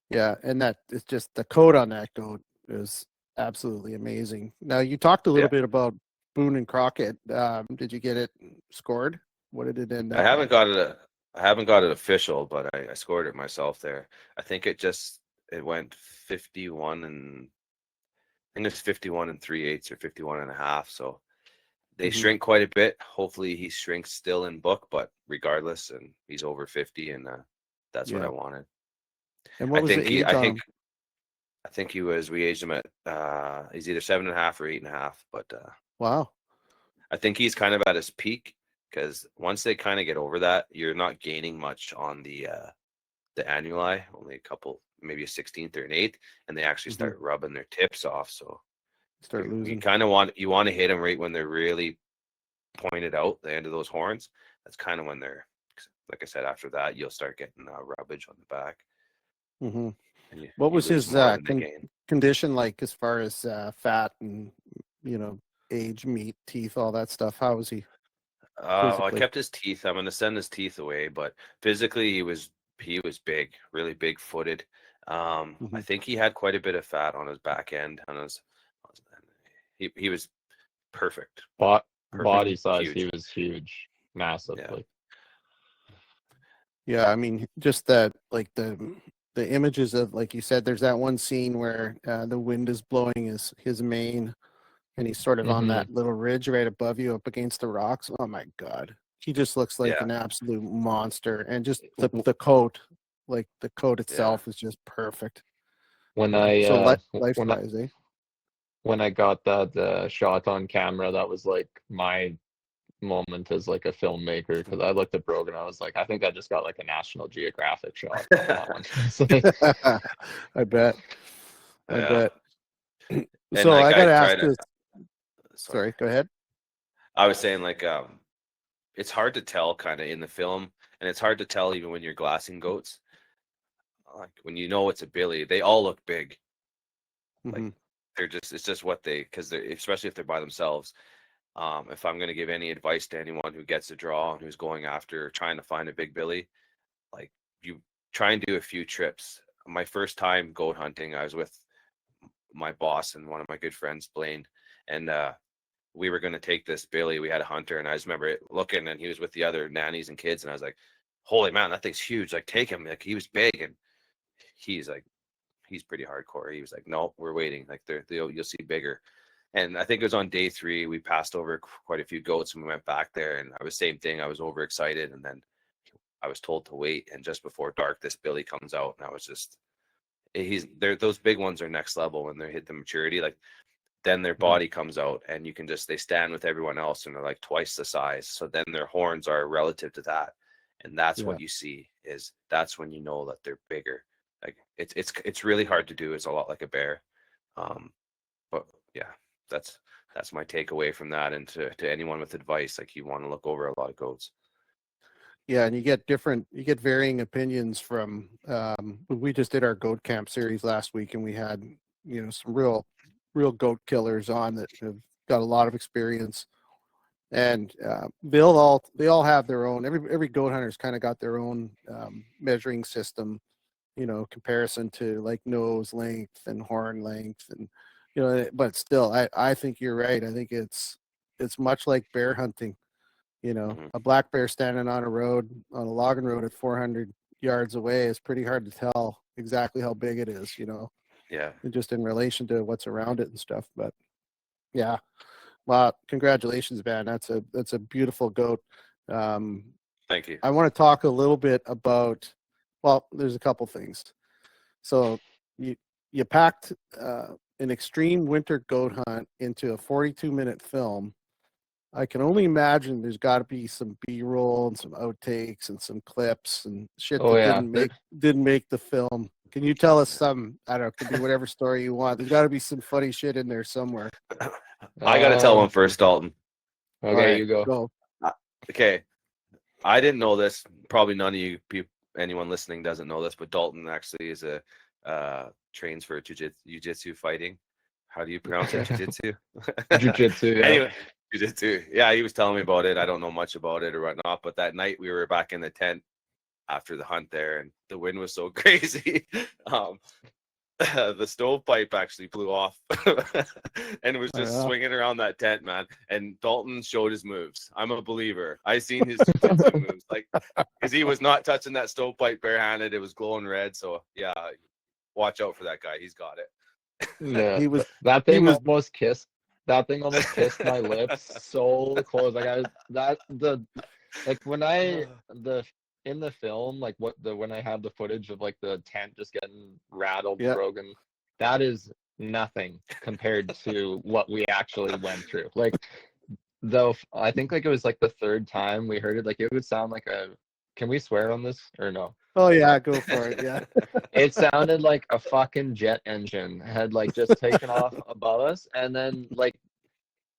Speaker 2: yeah. And that it's just the coat on that goat is absolutely amazing. Now, you talked a
Speaker 4: Yeah,
Speaker 2: little bit about Boone and Crockett. Did you get it scored? What did it end
Speaker 4: I
Speaker 2: up
Speaker 4: haven't
Speaker 2: at?
Speaker 4: got it. I haven't got it official, but I scored it myself there. I think it went 51 and I think it's 51 and 3/8 or 51 and a half. So they
Speaker 2: Mhm.
Speaker 4: shrink quite a bit. Hopefully he shrinks still in book, but regardless, and he's over 50, and that's what I
Speaker 2: Yeah.
Speaker 4: wanted.
Speaker 2: And what was the age
Speaker 4: I
Speaker 2: on
Speaker 4: think
Speaker 2: him?
Speaker 4: we aged him at he's either 7.5 or 8.5, but
Speaker 2: Wow.
Speaker 4: I think he's kind of at his peak, because once they kind of get over that, you're not gaining much on the annuli, only a couple, maybe a 16th or an 8th, and they actually
Speaker 2: Mhm.
Speaker 4: start rubbing their tips off. So
Speaker 2: Start
Speaker 4: you
Speaker 2: losing.
Speaker 4: kind of want to hit them right when they're really pointed out, the end of those horns. That's kind of when they're, like I said, after that you'll start getting rubbage on the back,
Speaker 2: Hmm.
Speaker 4: and
Speaker 2: What
Speaker 4: you
Speaker 2: was
Speaker 4: lose
Speaker 2: his
Speaker 4: more than they gain.
Speaker 2: condition like as far as fat and you know age, meat, teeth, all that stuff? How was he
Speaker 4: I
Speaker 2: physically?
Speaker 4: kept his teeth. I'm gonna send his teeth away, but physically he was big, really big footed. I
Speaker 2: Hmm.
Speaker 4: think he had quite a bit of fat on his back end, and he was perfect,
Speaker 3: Body size, he
Speaker 4: huge.
Speaker 3: was huge, massive.
Speaker 4: Yeah,
Speaker 3: Like
Speaker 2: Yeah, I mean, just that, like the images of, like you said, there's that one scene where the wind is blowing his mane, and he's sort of on
Speaker 3: hmm
Speaker 2: that little ridge right above you, up against the rocks. Oh my God, he just looks like
Speaker 4: yeah,
Speaker 2: an absolute monster, and just the coat, like the coat
Speaker 4: yeah.
Speaker 2: itself, is just perfect.
Speaker 3: when
Speaker 2: Yeah.
Speaker 3: I
Speaker 2: So life
Speaker 3: when I
Speaker 2: size, eh?
Speaker 3: when I got that shot on camera, that was like my moment as like a filmmaker, because I looked at Brogan, I was like, I think I just got like a National Geographic shot on that one. It's like,
Speaker 2: I bet. I
Speaker 4: Yeah,
Speaker 2: bet.
Speaker 4: and
Speaker 2: So
Speaker 4: like
Speaker 2: I
Speaker 4: I
Speaker 2: got to
Speaker 4: try
Speaker 2: ask
Speaker 4: to.
Speaker 2: this.
Speaker 4: Sorry,
Speaker 2: Sorry, go ahead.
Speaker 4: I was saying like it's hard to tell kind of in the film, and it's hard to tell even when you're glassing goats. Like when you know it's a billy, they all look big. Like
Speaker 2: Hmm.
Speaker 4: it's just what they, because they're, especially if they're by themselves. If I'm going to give any advice to anyone who gets a draw and who's going after trying to find a big billy, like you try and do a few trips. My first time goat hunting, I was with my boss and one of my good friends, Blaine, and we were going to take this billy. We had a hunter, and I just remember looking, and he was with the other nannies and kids, and I was like, "Holy man, that thing's huge! Like, take him!" Like, he was big, and he's like, he's pretty hardcore. He was like, "No, we're waiting. Like, you'll see bigger." And I think it was on day 3, we passed over quite a few goats, and we went back there, and I was same thing. I was overexcited, and then I was told to wait. And just before dark, this billy comes out, and I was just, those big ones are next level when they hit the maturity. Like, then their
Speaker 2: Hmm.
Speaker 4: body comes out, and they stand with everyone else, and they're like twice the size. So then their horns are relative to that, and that's what you see. That's when you know that they're bigger. Like it's really hard to do. It's a lot like a bear. But yeah, that's my takeaway from that. And to anyone with advice, like, you want to look over a lot of goats.
Speaker 2: Yeah, and you get varying opinions from. We just did our goat camp series last week, and we had some real goat killers on that have got a lot of experience, and they all have their own. Every goat hunter's kind of got their own measuring system, comparison to like nose length and horn length, and but still, I think you're right. I think it's much like bear hunting. A black bear standing on a logging road at 400 yards away is pretty hard to tell exactly how big it is,
Speaker 4: Yeah.
Speaker 2: just in relation to what's around it and stuff. But yeah, well, congratulations, man. That's a beautiful goat.
Speaker 4: Thank you.
Speaker 2: I want to talk a little bit about, well, there's a couple things. So you packed an extreme winter goat hunt into a 42-minute film. I can only imagine there's got to be some B-roll and some outtakes and some clips and shit didn't make the film. Can you tell us some? I don't know. It could be whatever story you want. There's got to be some funny shit in there somewhere.
Speaker 4: I got to tell one first, Dalton.
Speaker 3: Okay,
Speaker 2: right,
Speaker 3: you go.
Speaker 4: Okay, I didn't know this. Probably none of you people, anyone listening, doesn't know this, but Dalton actually is trains for jiu-jitsu fighting. How do you pronounce it? Jiu-jitsu?
Speaker 3: Jiu-jitsu, yeah.
Speaker 4: Anyway, jiu-jitsu. Yeah, he was telling me about it. I don't know much about it or whatnot, but that night we were back in the tent after the hunt there, and the wind was so crazy. The stovepipe actually blew off and it was just swinging around that tent, man. And Dalton showed his moves. I'm a believer. I seen his jiu-jitsu moves, like, because he was not touching that stovepipe barehanded. It was glowing red. So yeah, watch out for that guy. He's got it.
Speaker 3: Yeah, that thing almost kissed my lips so close. Like in the film, like when I have the footage of like the tent just getting rattled and broken, that is nothing compared to what we actually went through. Like, though, I think like it was like the third time we heard it, like it would sound like can we swear on this or no?
Speaker 2: Oh yeah, go for it. Yeah.
Speaker 3: It sounded like a fucking jet engine had like just taken off above us, and then like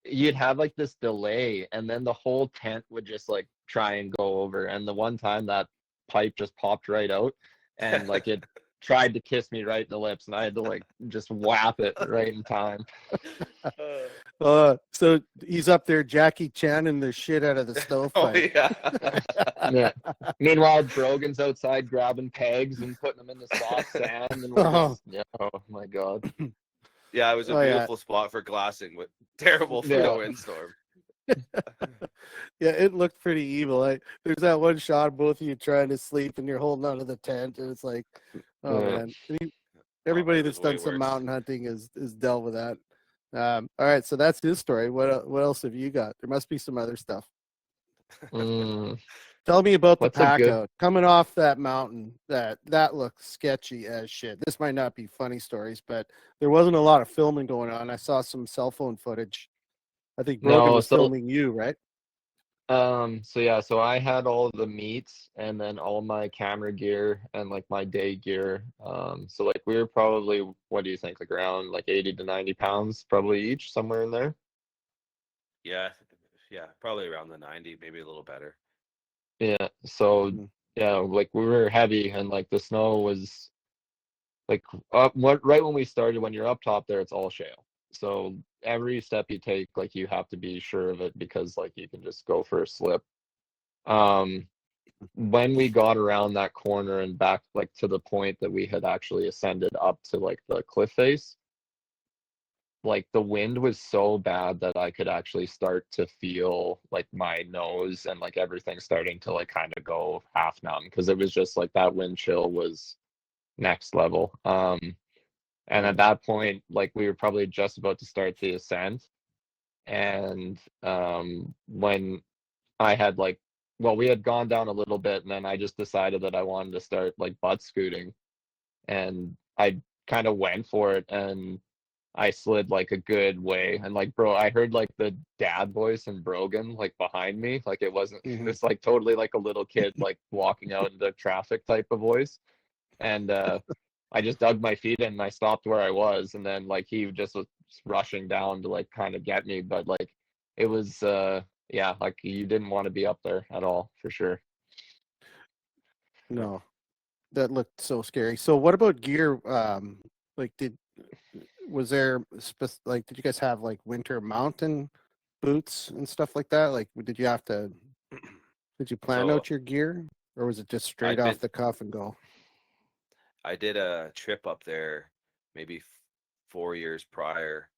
Speaker 3: you'd have like this delay, and then the whole tent would just like try and go over. And the one time that pipe just popped right out, and like it tried to kiss me right in the lips, and I had to like just whap it right in time.
Speaker 2: So he's up there Jackie Chan the shit out of the stovepipe.
Speaker 3: Yeah. Meanwhile, Brogan's outside grabbing pegs and putting them in the soft sand, and oh my god.
Speaker 4: Yeah, it was a beautiful spot for glassing, with terrible for the windstorm.
Speaker 2: Yeah, it looked pretty evil. There's that one shot of both of you trying to sleep and you're holding onto the tent, and it's like, man. Everybody that's done some mountain hunting is dealt with that. All right, so that's his story. What else have you got? There must be some other stuff. Tell me about the pack out coming off that mountain. That looked sketchy as shit. This might not be funny stories, but there wasn't a lot of filming going on. I saw some cell phone footage. I think Brogan was filming you, right?
Speaker 3: So I had all the meats and then all my camera gear and like my day gear. So like we were probably, what do you think, like around like 80 to 90 pounds probably each, somewhere in there?
Speaker 4: Yeah, probably around the 90, maybe a little better.
Speaker 3: Yeah, so yeah, like we were heavy, and like the snow was like right when we started, when you're up top there, it's all shale. So every step you take, like you have to be sure of it, because like you can just go for a slip. When we got around that corner and back like to the point that we had actually ascended up to like the cliff face, like the wind was so bad that I could actually start to feel like my nose and like everything starting to like kind of go half numb, because it was just like that wind chill was next level. And at that point, like we were probably just about to start the ascent, and when I had like, well, we had gone down a little bit, and then I just decided that I wanted to start like butt scooting, and I kind of went for it, and I slid like a good way. And like, bro, I heard like the dad voice and Brogan like behind me. Like it wasn't, it's like totally like a little kid like walking out into traffic type of voice. And I just dug my feet in and I stopped where I was. And then like he just was rushing down to like kind of get me. But like it was, yeah, like you didn't want to be up there at all for sure.
Speaker 2: No, that looked so scary. So what about gear? Like was there like did you guys have like winter mountain boots and stuff like that? Like did you have to did you plan
Speaker 4: So
Speaker 2: out your gear, or was it just straight
Speaker 4: I
Speaker 2: off
Speaker 4: did
Speaker 2: the cuff and go?
Speaker 4: I did a trip up there maybe 4 years prior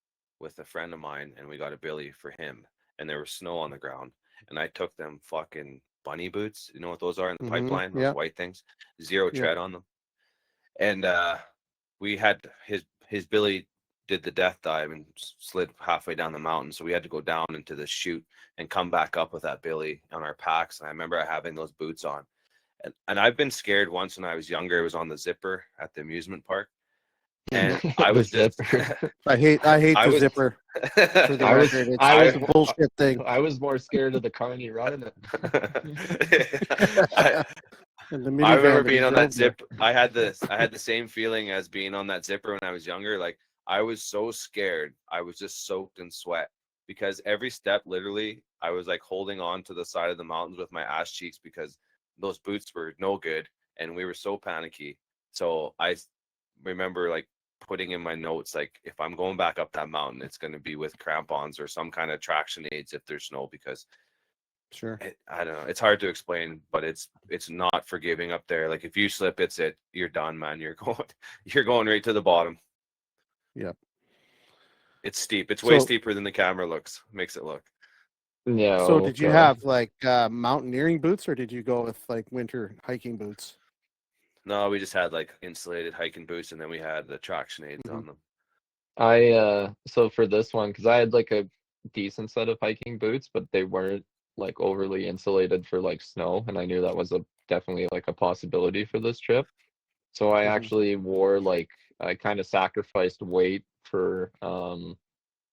Speaker 4: with a friend of mine, and we got a billy for him, and there was snow on the ground, and I took them fucking bunny boots. You know what those are in the pipeline? Those
Speaker 2: Yeah.
Speaker 4: white things, zero
Speaker 2: Yeah.
Speaker 4: tread on them. And we had his billy did the death dive and slid halfway down the mountain, so we had to go down into the chute and come back up with that billy on our packs. And I remember having those boots on, and I've been scared once when I was younger. It was on the zipper at the amusement park, and I was just
Speaker 2: I hate the zipper. For the record, it's a bullshit thing.
Speaker 3: I was more scared of the carny running it.
Speaker 4: I remember being on that zip. I had the same feeling as being on that zipper when I was younger. Like I was so scared. I was just soaked in sweat because every step, literally, I was like holding on to the side of the mountains with my ass cheeks because those boots were no good and we were so panicky. So I remember like putting in my notes, like if I'm going back up that mountain, it's going to be with crampons or some kind of traction aids if there's snow, because
Speaker 2: sure,
Speaker 4: I don't know, it's hard to explain, but it's not forgiving up there. Like if you slip, you're done, man. You're going right to the bottom.
Speaker 2: Yep.
Speaker 4: It's steep. It's way steeper than the camera makes it look.
Speaker 3: Yeah.
Speaker 2: So did you have like mountaineering boots, or did you go with like winter hiking boots?
Speaker 4: No, we just had like insulated hiking boots, and then we had the traction aids on them.
Speaker 3: So for this one, because I had like a decent set of hiking boots, but they weren't like overly insulated for like snow, and I knew that was definitely like a possibility for this trip. So I actually wore like, I kind of sacrificed weight for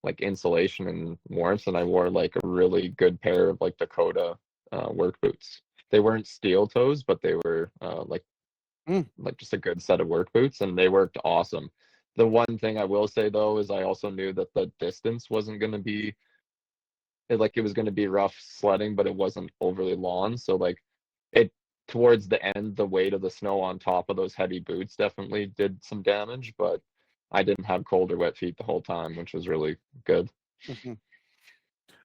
Speaker 3: like insulation and warmth, and I wore like a really good pair of like Dakota work boots. They weren't steel toes, but they were like just a good set of work boots, and they worked awesome. The one thing I will say though is I also knew that the distance wasn't going to be it was going to be rough sledding, but it wasn't overly long. So like it towards the end, the weight of the snow on top of those heavy boots definitely did some damage, but I didn't have cold or wet feet the whole time, which was really good.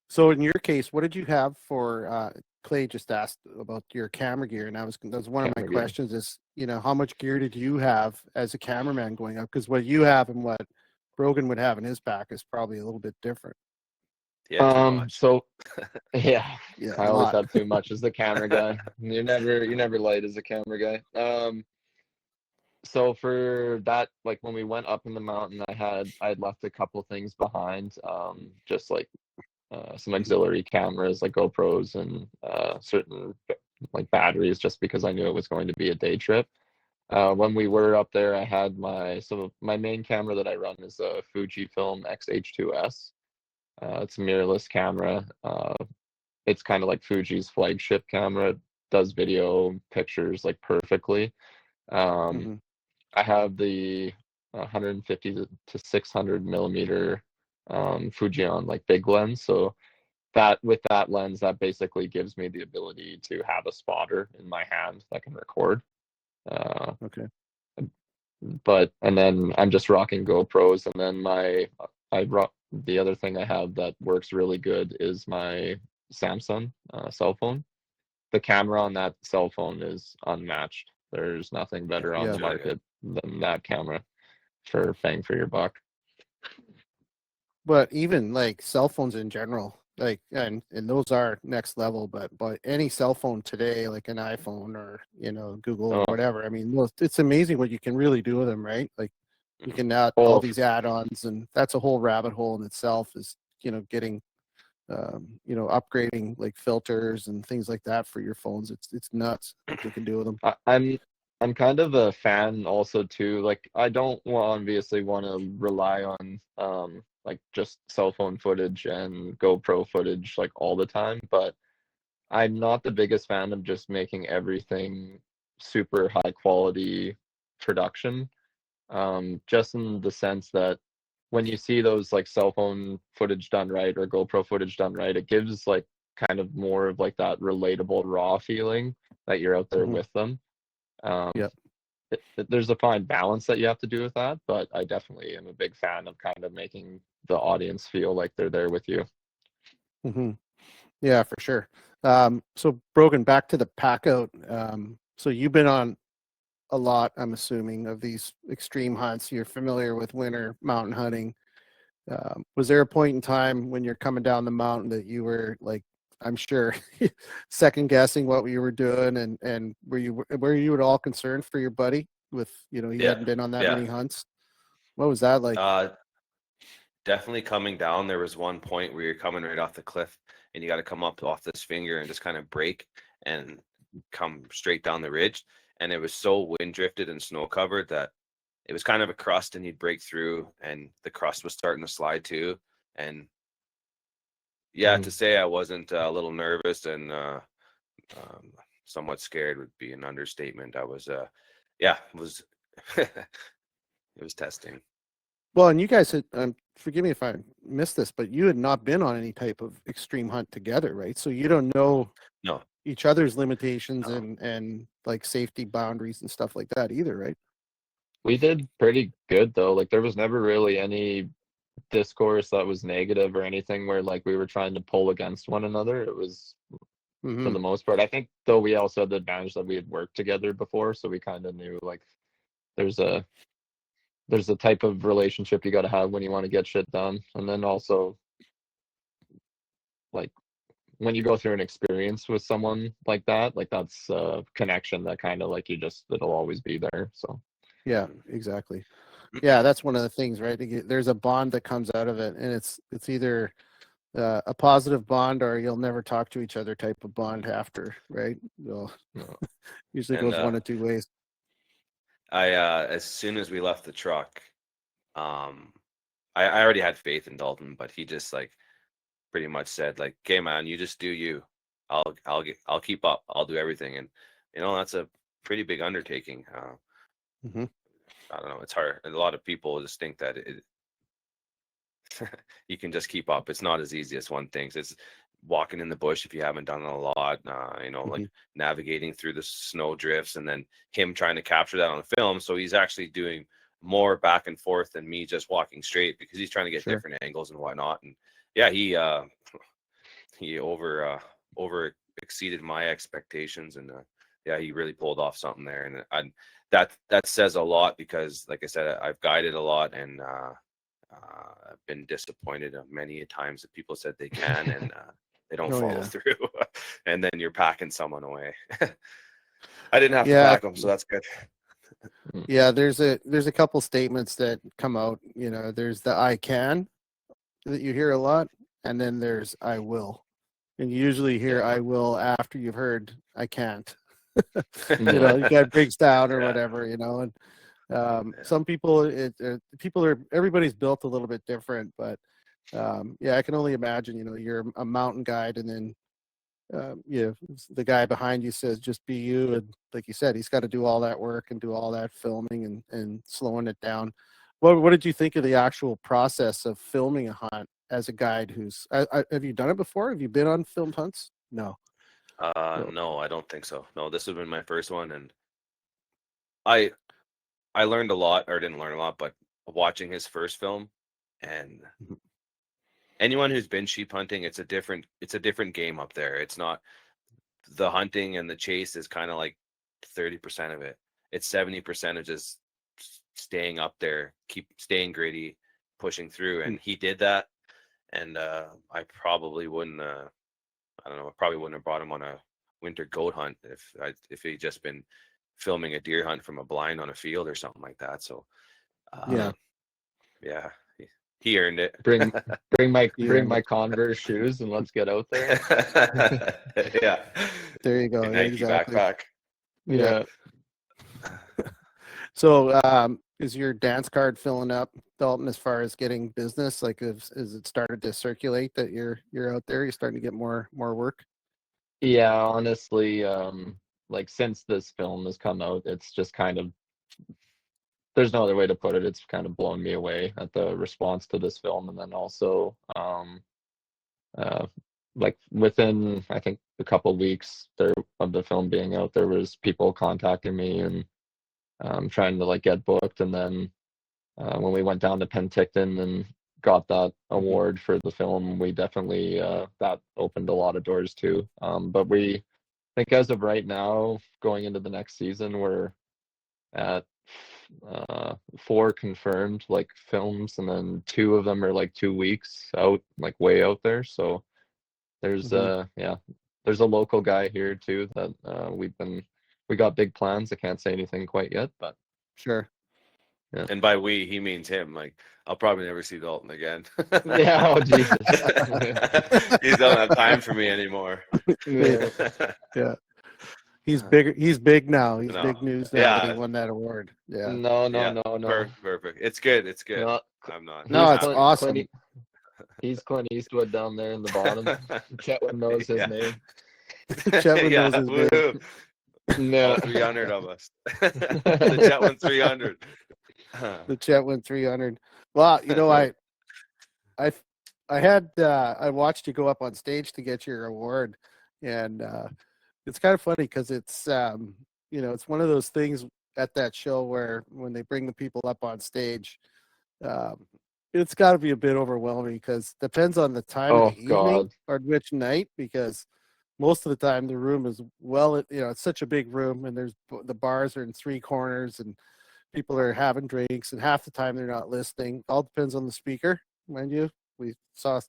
Speaker 2: So in your case, what did you have for Clay just asked about your camera gear, and that was one of my questions is, how much gear did you have as a cameraman going up? Because what you have and what Brogan would have in his pack is probably a little bit different.
Speaker 4: Yeah, too much.
Speaker 3: So yeah, I always have too much as the camera guy. You're never light as a camera guy. So for that, like when we went up in the mountain, I had left a couple things behind, just like some auxiliary cameras like GoPros and certain like batteries, just because I knew it was going to be a day trip. When we were up there, I had my main camera that I run is a Fujifilm X-H2S. It's a mirrorless camera. It's kind of like Fuji's flagship camera. It does video pictures like perfectly. I have the 150 to 600 millimeter Fujion like big lens. So that with that lens, that basically gives me the ability to have a spotter in my hand that can record.
Speaker 2: Okay.
Speaker 3: And then I'm just rocking GoPros, and then the other thing I have that works really good is my Samsung cell phone. The camera on that cell phone is unmatched. There's nothing better on the market than that camera for bang for your buck.
Speaker 2: But even like cell phones in general, like and those are next level, but any cell phone today, like an iPhone or Google or whatever, I mean, it's amazing what you can really do with them, right? Like you can add all these add-ons, and that's a whole rabbit hole in itself, is getting upgrading like filters and things like that for your phones. It's nuts what you can do with them.
Speaker 3: I'm kind of a fan also too. Like I don't obviously want to rely on like just cell phone footage and GoPro footage like all the time, but I'm not the biggest fan of just making everything super high quality production. Just in the sense that when you see those like cell phone footage done right or GoPro footage done right, it gives like kind of more of like that relatable raw feeling that you're out there
Speaker 2: Mhm.
Speaker 3: with them.
Speaker 2: Yep.
Speaker 3: There's a fine balance that you have to do with that, but I definitely am a big fan of kind of making the audience feel like they're there with you.
Speaker 2: hmm Yeah, for sure. So Brogan, back to the pack out. So you've been on a lot, I'm assuming, of these extreme hunts. You're familiar with winter mountain hunting. Was there a point in time when you're coming down the mountain that you were like, I'm sure, second guessing what you were doing, and were you at all concerned for your buddy with, he
Speaker 4: Yeah,
Speaker 2: hadn't been on that
Speaker 4: yeah.
Speaker 2: many hunts? What was that like?
Speaker 4: Definitely coming down. There was one point where you're coming right off the cliff and you got to come up off this finger and just kind of break and come straight down the ridge. And it was so wind drifted and snow covered that it was kind of a crust and you'd break through and the crust was starting to slide too. And yeah, to say I wasn't a little nervous and somewhat scared would be an understatement. I was, yeah, it was, it was testing.
Speaker 2: Well, and you guys had, forgive me if I missed this, but you had not been on any type of extreme hunt together, right? So you don't know
Speaker 4: No,
Speaker 2: each other's limitations
Speaker 4: no.
Speaker 2: and like safety boundaries and stuff like that either, right?
Speaker 3: We did pretty good though. Like there was never really any discourse that was negative or anything where like we were trying to pull against one another. It was for the most part. I think though we also had the advantage that we had worked together before, so we kind of knew like there's a type of relationship you got to have when you want to get shit done, and then also like when you go through an experience with someone like that, like that's a connection that kind of like it'll always be there. So
Speaker 2: Yeah, exactly. Yeah, that's one of the things, right? There's a bond that comes out of it, and it's either a positive bond or you'll never talk to each other type of bond after, right? Well, usually
Speaker 4: And
Speaker 2: goes one of two ways.
Speaker 4: I as soon as we left the truck, I already had faith in Dalton, but he just like pretty much said like, "Okay, man, you just do you. I'll keep up. I'll do everything." And that's a pretty big undertaking. I don't know. It's hard. A lot of people just think that you can just keep up. It's not as easy as one thinks. It's walking in the bush if you haven't done it a lot. Like navigating through the snow drifts, and then him trying to capture that on film. So he's actually doing more back and forth than me just walking straight because he's trying to get different angles and whatnot. And yeah, he over exceeded my expectations, and yeah, he really pulled off something there. And that says a lot because, like I said, I've guided a lot, and I've been disappointed many times that people said they can and they don't follow through, and then you're packing someone away. I didn't have to pack them, so that's good.
Speaker 2: Yeah, there's a couple statements that come out. There's the "I can" that you hear a lot, and then there's "I will," and you usually hear "I will" after you've heard "I can't." You got breaks down or whatever, and some people, everybody's built a little bit different, but I can only imagine, you're a mountain guide, and then the guy behind you says just be you, and like you said, he's got to do all that work and do all that filming and slowing it down. What did you think of the actual process of filming a hunt as a guide? Have you done it before? Have you been on filmed hunts? No.
Speaker 4: No, I don't think so. No, this has been my first one, and I learned a lot, or didn't learn a lot, but watching his first film, and anyone who's been sheep hunting, it's a different game up there. It's not the hunting and the chase is kind of like 30% of it. It's 70% of just staying up there, keep staying gritty, pushing through. And he did that. And I probably wouldn't. I don't know. I probably wouldn't have brought him on a winter goat hunt if he'd just been filming a deer hunt from a blind on a field or something like that. So yeah, he earned it.
Speaker 3: Bring my Converse shoes and let's get out there.
Speaker 4: Yeah,
Speaker 2: there you go.
Speaker 4: Nike backpack.
Speaker 3: Yeah.
Speaker 2: So, is your dance card filling up, Dalton, as far as getting business? Like, is it started to circulate that you're out there? You're starting to get more work?
Speaker 3: Yeah, honestly, like since this film has come out, it's just kind of, there's no other way to put it. It's kind of blown me away at the response to this film. And then also, uh, like within, I think, a couple of weeks there of the film being out, there was people contacting me and trying to like get booked. And then when we went down to Penticton and got that award for the film, we definitely that opened a lot of doors too. But we think as of right now, going into the next season, we're at 4 confirmed like films, and then 2 of them are like 2 weeks out, like way out there. So there's there's a local guy here too that we got big plans. I can't say anything quite yet, but
Speaker 2: Sure.
Speaker 3: yeah.
Speaker 4: And by we, he means him. Like, I'll probably never see Dalton again.
Speaker 3: Yeah, oh Jesus.
Speaker 4: He don't have time for me anymore.
Speaker 3: Yeah.
Speaker 2: Yeah. He's bigger. He's big now. He's
Speaker 4: No.
Speaker 2: big news now that
Speaker 4: Yeah.
Speaker 2: he won that award. Yeah.
Speaker 3: No.
Speaker 4: Perfect. It's good. It's good.
Speaker 3: No,
Speaker 4: I'm not.
Speaker 2: No, it's
Speaker 3: Clint-
Speaker 2: awesome.
Speaker 3: Clint- he's Clint Eastwood down there in the bottom. Chetwin knows his
Speaker 4: Yeah.
Speaker 3: name.
Speaker 2: Chetwin knows his name.
Speaker 4: woohoo.
Speaker 3: No.
Speaker 4: All 300 of us. The Chetwin 300.
Speaker 2: The Chetwin 300. Well, you know, I watched you go up on stage to get your award, and it's kind of funny because it's you know, it's one of those things at that show where when they bring the people up on stage, it's got to be a bit overwhelming because depends on the time of the evening
Speaker 3: God.
Speaker 2: or which night, because most of the time the room is it's such a big room, and the bars are in 3 corners and people are having drinks, and half the time they're not listening. All depends on the speaker, mind you. We saw,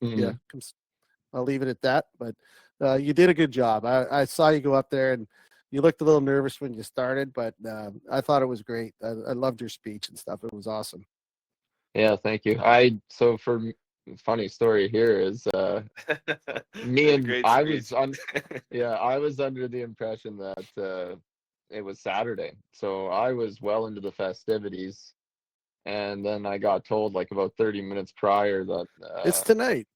Speaker 2: I'll leave it at that. But you did a good job. I saw you go up there, and you looked a little nervous when you started, but I thought it was great. I loved your speech and stuff. It was awesome.
Speaker 3: Yeah, thank you. Funny story here is me and
Speaker 4: Great
Speaker 3: I
Speaker 4: speech.
Speaker 3: I was under the impression that it was Saturday, so I was well into the festivities, and then I got told like about 30 minutes prior that
Speaker 2: It's tonight.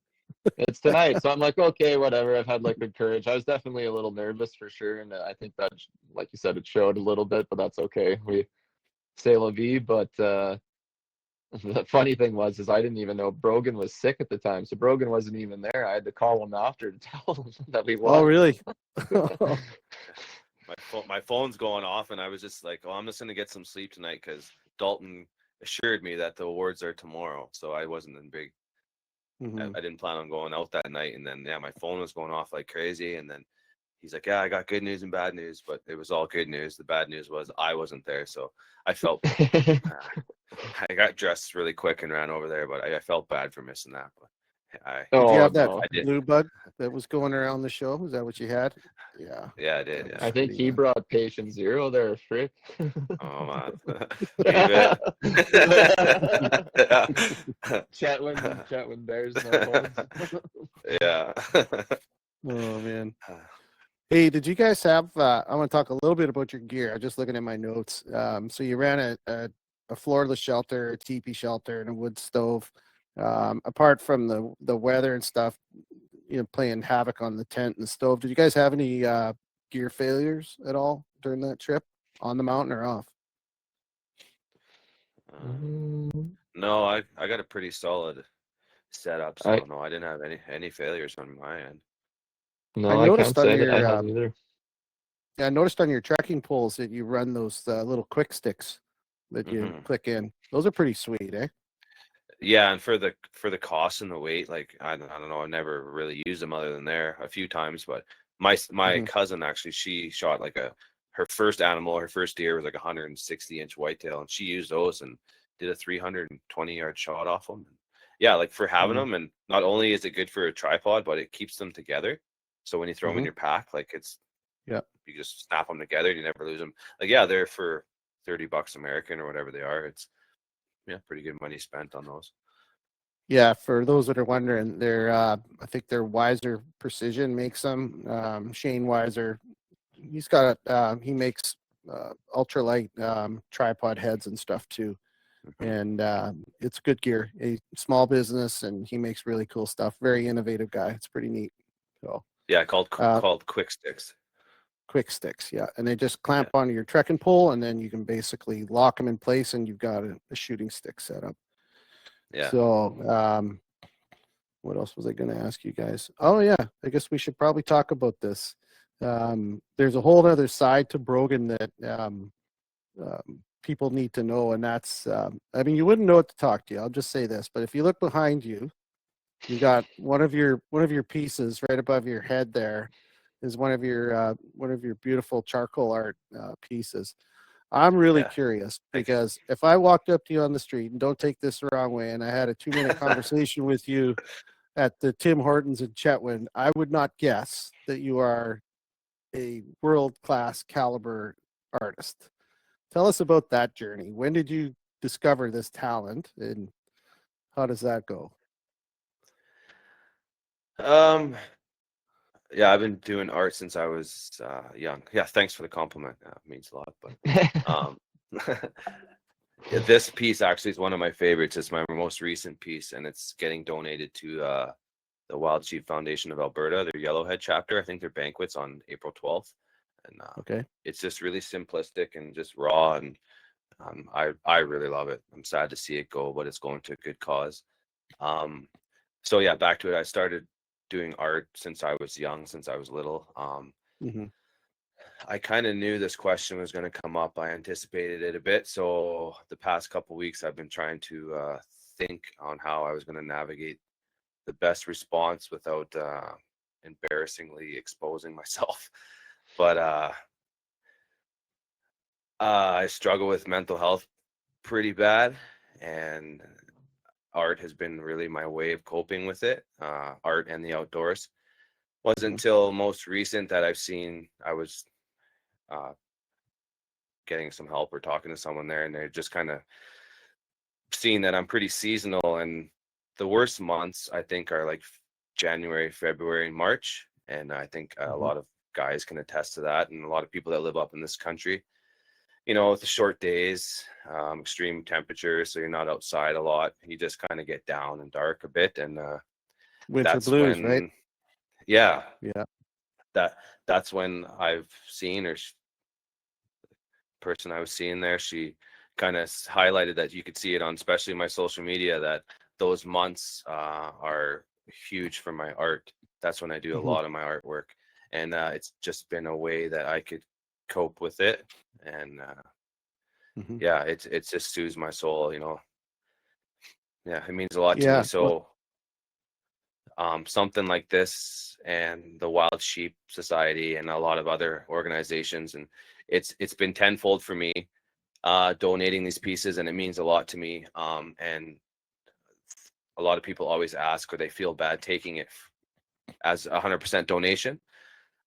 Speaker 3: it's tonight. So I'm like, okay, whatever. I've had like good courage. I was definitely a little nervous for sure, and I think that, like you said, it showed a little bit, but that's okay. We say la vie. But the funny thing was I didn't even know Brogan was sick at the time, so Brogan wasn't even there. I had to call him after to tell him that we won.
Speaker 2: Oh, really?
Speaker 4: My phone's going off, and I was just like, I'm just gonna get some sleep tonight because Dalton assured me that the awards are tomorrow, so I wasn't in big.
Speaker 2: Mhm.
Speaker 4: I didn't plan on going out that night, and then my phone was going off like crazy, and then he's like, I got good news and bad news, but it was all good news. The bad news was I wasn't there, so I felt I got dressed really quick and ran over there, but I felt bad for missing that. But
Speaker 2: Did you have that
Speaker 3: no.
Speaker 2: blue bug that was going around the show? Is that what you had? Yeah.
Speaker 4: Yeah, I did.
Speaker 3: I think he brought patient 0 there, Frick.
Speaker 4: Oh man.
Speaker 3: Chetwin Bears. No
Speaker 4: Yeah.
Speaker 2: Oh man. Hey, did you guys have? I want to talk a little bit about your gear. I'm just looking at my notes. So you ran a floorless shelter, a teepee shelter, and a wood stove. Apart from the weather and stuff, playing havoc on the tent and the stove. Did you guys have any gear failures at all during that trip, on the mountain or off?
Speaker 4: No, I got a pretty solid setup, so no, I didn't have any failures on my end.
Speaker 3: No,
Speaker 2: I noticed
Speaker 3: can't
Speaker 2: on
Speaker 3: say that I
Speaker 2: your,
Speaker 3: have either.
Speaker 2: Yeah, I noticed on your trekking poles that you run those little quick sticks that you click in. Those are pretty sweet, eh?
Speaker 4: Yeah, and for the cost and the weight, like I don't know, I never really used them other than there a few times. But my cousin actually, she shot like her first animal, her first deer was like 160-inch whitetail, and she used those and did a 320-yard shot off them. Yeah, like for having them, and not only is it good for a tripod, but it keeps them together. So when you throw them in your pack, like you just snap them together and you never lose them. Like they're for $30 American or whatever they are. It's pretty good money spent on those.
Speaker 2: Yeah, for those that are wondering, they're I think they're Wiser Precision makes them. Shane Wiser, he's got he makes ultralight tripod heads and stuff too. And it's good gear. A small business, and he makes really cool stuff. Very innovative guy. It's pretty neat. So
Speaker 4: Yeah, called quick sticks.
Speaker 2: quick sticks, yeah, and they just clamp onto your trekking pole, and then you can basically lock them in place, and you've got a shooting stick set up.
Speaker 4: Yeah.
Speaker 2: So, what else was I going to ask you guys? Oh yeah, I guess we should probably talk about this. There's a whole other side to Brogan that people need to know, and that's I mean, you wouldn't know it to talk to you. I'll just say this, but if you look behind you, you got one of your pieces right above your head. There is one of your beautiful charcoal art pieces. I'm really curious because if I walked up to you on the street, and don't take this the wrong way, and I had a 2-minute conversation with you at the Tim Hortons in Chetwynd, I would not guess that you are a world-class caliber artist. Tell us about that journey. When did you discover this talent, and how does that go?
Speaker 4: Yeah, I've been doing art since I was young. Yeah, thanks for the compliment. It means a lot. But yeah, this piece actually is one of my favorites. It's my most recent piece, and it's getting donated to the Wild Sheep Foundation of Alberta, their Yellowhead chapter. I think their banquet's on April 12th. And it's just really simplistic and just raw, and I really love it. I'm sad to see it go, but it's going to a good cause. So yeah, back to it. I started doing art since I was young, since I was little. I kind of knew this question was going to come up. I anticipated it a bit. So the past couple weeks, I've been trying to think on how I was going to navigate the best response without embarrassingly exposing myself. But I struggle with mental health pretty bad, and art has been really my way of coping with it. Art and the outdoors. Wasn't until most recent that I was getting some help or talking to someone there, and they're just kind of seeing that I'm pretty seasonal, and the worst months I think are like January, February, and March. And I think a lot of guys can attest to that, and a lot of people that live up in this country, you know, with the short days, extreme temperatures, so you're not outside a lot, you just kind of get down and dark a bit. And
Speaker 2: winter blues, right?
Speaker 4: Yeah. That's when I've seen, or person I was seeing there, she kind of highlighted that you could see it on especially my social media, that those months are huge for my art. That's when I do a lot of my artwork, and it's just been a way that I could cope with it. And yeah, it just soothes my soul, you know. Yeah, it means a lot to me. So something like this, and the Wild Sheep Society, and a lot of other organizations, and it's been tenfold for me donating these pieces, and it means a lot to me. And a lot of people always ask, or they feel bad taking it as 100% donation.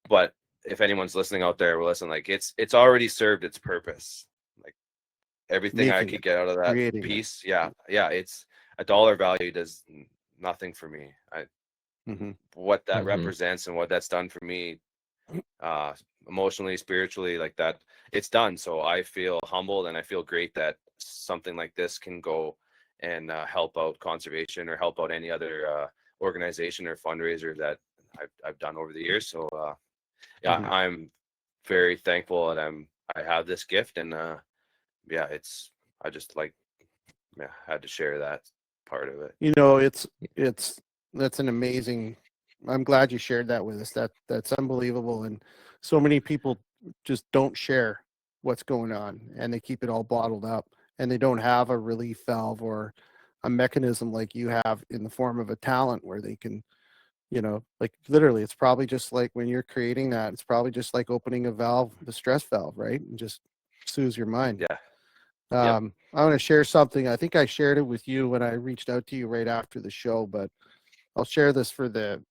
Speaker 4: But if anyone's listening out there, well, listen, like it's already served its purpose. Like everything I could get out of that piece, it's a dollar value does nothing for me. What that represents and what that's done for me, emotionally, spiritually, like that, it's done. So I feel humbled, and I feel great that something like this can go and help out conservation, or help out any other organization or fundraiser that I've done over the years. So I'm very thankful that I have this gift, and I just had to share that part of it.
Speaker 2: You know, that's an amazing. I'm glad you shared that with us. That's unbelievable, and so many people just don't share what's going on, and they keep it all bottled up, and they don't have a relief valve or a mechanism like you have in the form of a talent where they can, you know, like literally, it's probably just like when you're creating that, it's probably just like opening a valve, the stress valve, right? And just soothes your mind. I want to share something. I think I shared it with you when I reached out to you right after the show, but I'll share this for the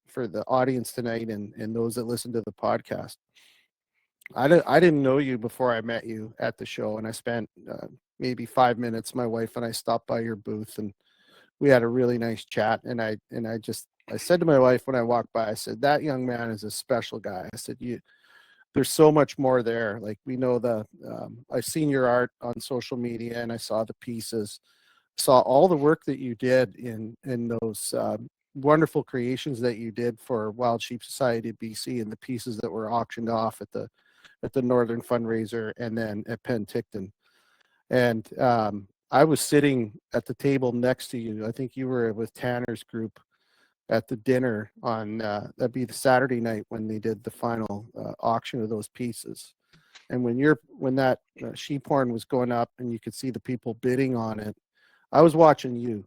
Speaker 2: audience tonight, and those that listen to the podcast. I didn't know you before I met you at the show, and I spent maybe 5 minutes. My wife and I stopped by your booth, and we had a really nice chat. And I said to my wife when I walked by, I said, that young man is a special guy. I said, there's so much more there. Like we know I've seen your art on social media, and I saw the pieces, saw all the work that you did in those wonderful creations that you did for Wild Sheep Society of BC, and the pieces that were auctioned off at the Northern fundraiser and then at Penticton. And I was sitting at the table next to you. I think you were with Tanner's group at the dinner on that'd be the Saturday night when they did the final auction of those pieces. And when that sheep horn was going up and you could see the people bidding on it, I was watching you,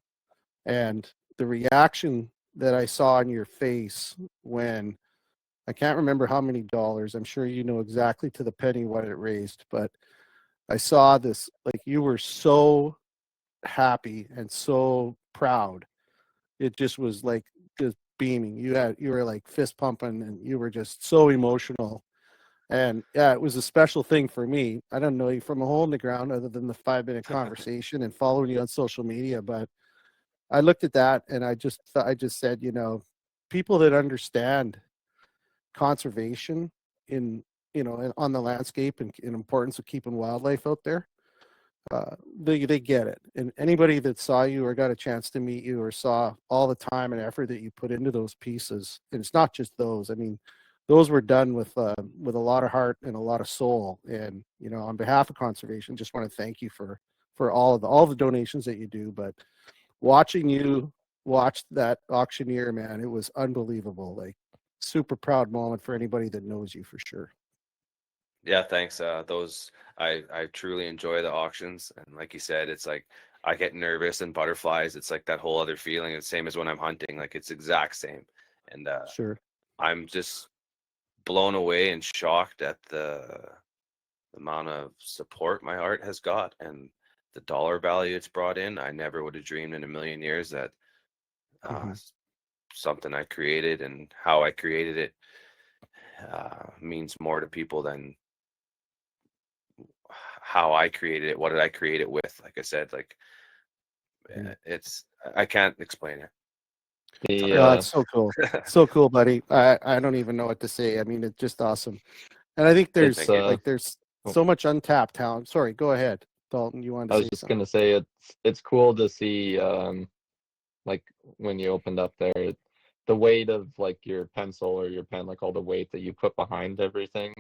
Speaker 2: and the reaction that I saw on your face when, I can't remember how many dollars, I'm sure you know exactly to the penny what it raised, but I saw this, like you were so happy and so proud. It just was like just beaming. You were like fist pumping, and you were just so emotional. And yeah, it was a special thing for me. I don't know you from a hole in the ground other than the 5-minute conversation and following you on social media, but I looked at that and I just said, you know, people that understand conservation in, you know, on the landscape and importance of keeping wildlife out there, they get it. And anybody that saw you or got a chance to meet you or saw all the time and effort that you put into those pieces, and it's not just those. I mean, those were done with a lot of heart and a lot of soul. And you know, on behalf of conservation, just want to thank you for all the donations that you do. But watching you watch that auctioneer, man, it was unbelievable. Like super proud moment for anybody that knows you for sure.
Speaker 4: Yeah, thanks. Those I truly enjoy the auctions, and like you said, it's like I get nervous and butterflies. It's like that whole other feeling. It's same as when I'm hunting. Like it's exact same, and
Speaker 2: Sure.
Speaker 4: I'm just blown away and shocked at the amount of support my art has got and the dollar value it's brought in. I never would have dreamed in a million years that something I created and how I created it means more to people than how I created it. What did I create it with? Like I said, like it's, I can't explain it.
Speaker 2: It's so cool. So cool, buddy. I don't even know what to say. I mean, it's just awesome. And I think there's so much untapped talent. Sorry, go ahead, Dalton. You wanted to say something?
Speaker 3: I was just gonna say it's cool to see like when you opened up there, the weight of like your pencil or your pen, like all the weight that you put behind everything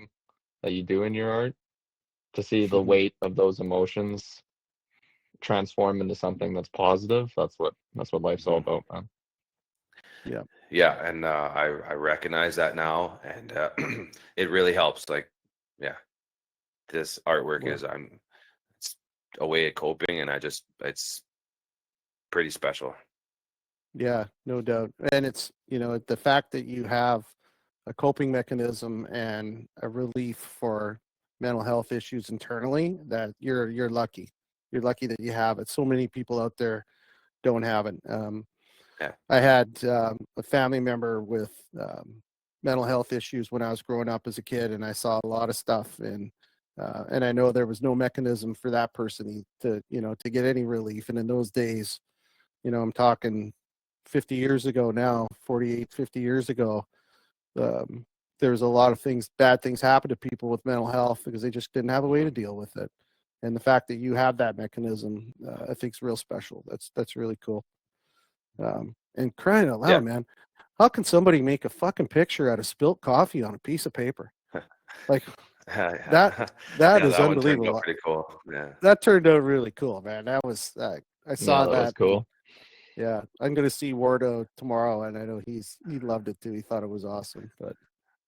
Speaker 3: that you do in your art, to see the weight of those emotions transform into something that's positive. That's what life's all about, man.
Speaker 4: Yeah, and I recognize that now, and it really helps. Like, yeah, this artwork is it's a way of coping, and it's pretty special.
Speaker 2: Yeah, no doubt. And it's, you know, the fact that you have a coping mechanism and a relief for mental health issues internally, that you're lucky. You're lucky that you have it. So many people out there don't have it. I had a family member with mental health issues when I was growing up as a kid, and I saw a lot of stuff, and I know there was no mechanism for that person to get any relief. And in those days, you know, I'm talking 50 years ago now, 48, 50 years ago, there was a lot of bad things happen to people with mental health because they just didn't have a way to deal with it. And the fact that you have that mechanism, I think is real special. That's really cool. And crying out loud, man, how can somebody make a fucking picture out of spilt coffee on a piece of paper? Like that is unbelievable.
Speaker 4: Turned out pretty cool. Yeah,
Speaker 2: that turned out really cool, man. That was I saw that.
Speaker 3: Was cool.
Speaker 2: Yeah, I'm gonna see Wardo tomorrow, and I know he loved it too. He thought it was awesome. But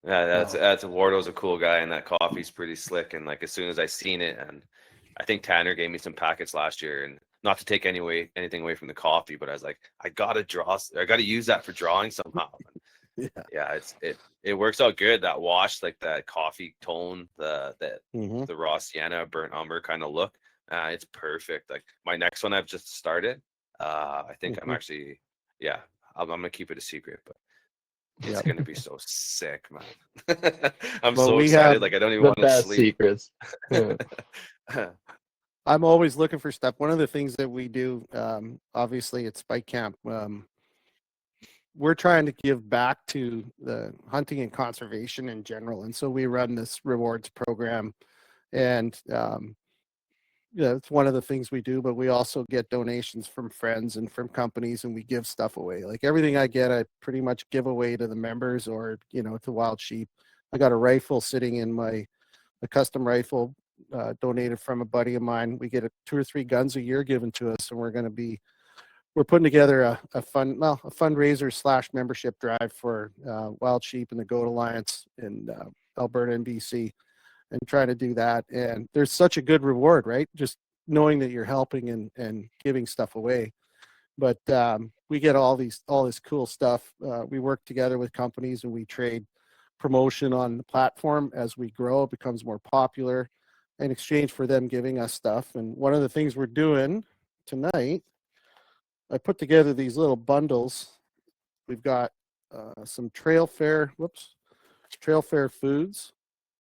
Speaker 4: yeah, that's Wardo's a cool guy, and that coffee's pretty slick. And like as soon as I seen it, and I think Tanner gave me some packets last year, and not to take anything away from the coffee, but I was like, I gotta use that for drawing somehow. Yeah, it works out good. That wash, like that coffee tone, the raw sienna, burnt umber kind of look. It's perfect. Like my next one I've just started. I think I'm actually, I'm gonna keep it a secret, but it's gonna be so sick, man. I'm so excited. Like I don't even want to sleep.
Speaker 3: Secrets.
Speaker 2: I'm always looking for stuff. One of the things that we do, obviously at Spike Camp, we're trying to give back to the hunting and conservation in general. And so we run this rewards program, and it's one of the things we do, but we also get donations from friends and from companies, and we give stuff away. Like everything I get, I pretty much give away to the members or, to Wild Sheep. I got a rifle sitting in a custom rifle donated from a buddy of mine. We get 2 or 3 guns a year given to us, and we're putting together a fundraiser / membership drive for Wild Sheep and the Goat Alliance in Alberta and BC, and trying to do that. And there's such a good reward, right? Just knowing that you're helping and giving stuff away. But we get all this cool stuff. We work together with companies, and we trade promotion on the platform as we grow. It becomes more popular in exchange for them giving us stuff. And one of the things we're doing tonight, I put together these little bundles. We've got some Trail Fair Foods,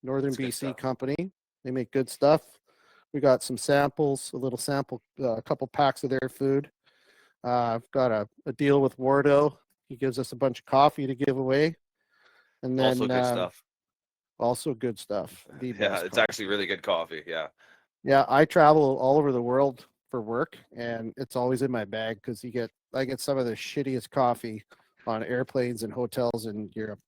Speaker 2: Northern BC company. They make good stuff. We got some samples, a couple packs of their food. I've got a deal with Wardo. He gives us a bunch of coffee to give away. And then
Speaker 4: Also good stuff.
Speaker 2: Also good stuff.
Speaker 4: Yeah, it's actually really good coffee. Yeah.
Speaker 2: Yeah, I travel all over the world for work, and it's always in my bag because I get some of the shittiest coffee on airplanes and hotels in Europe.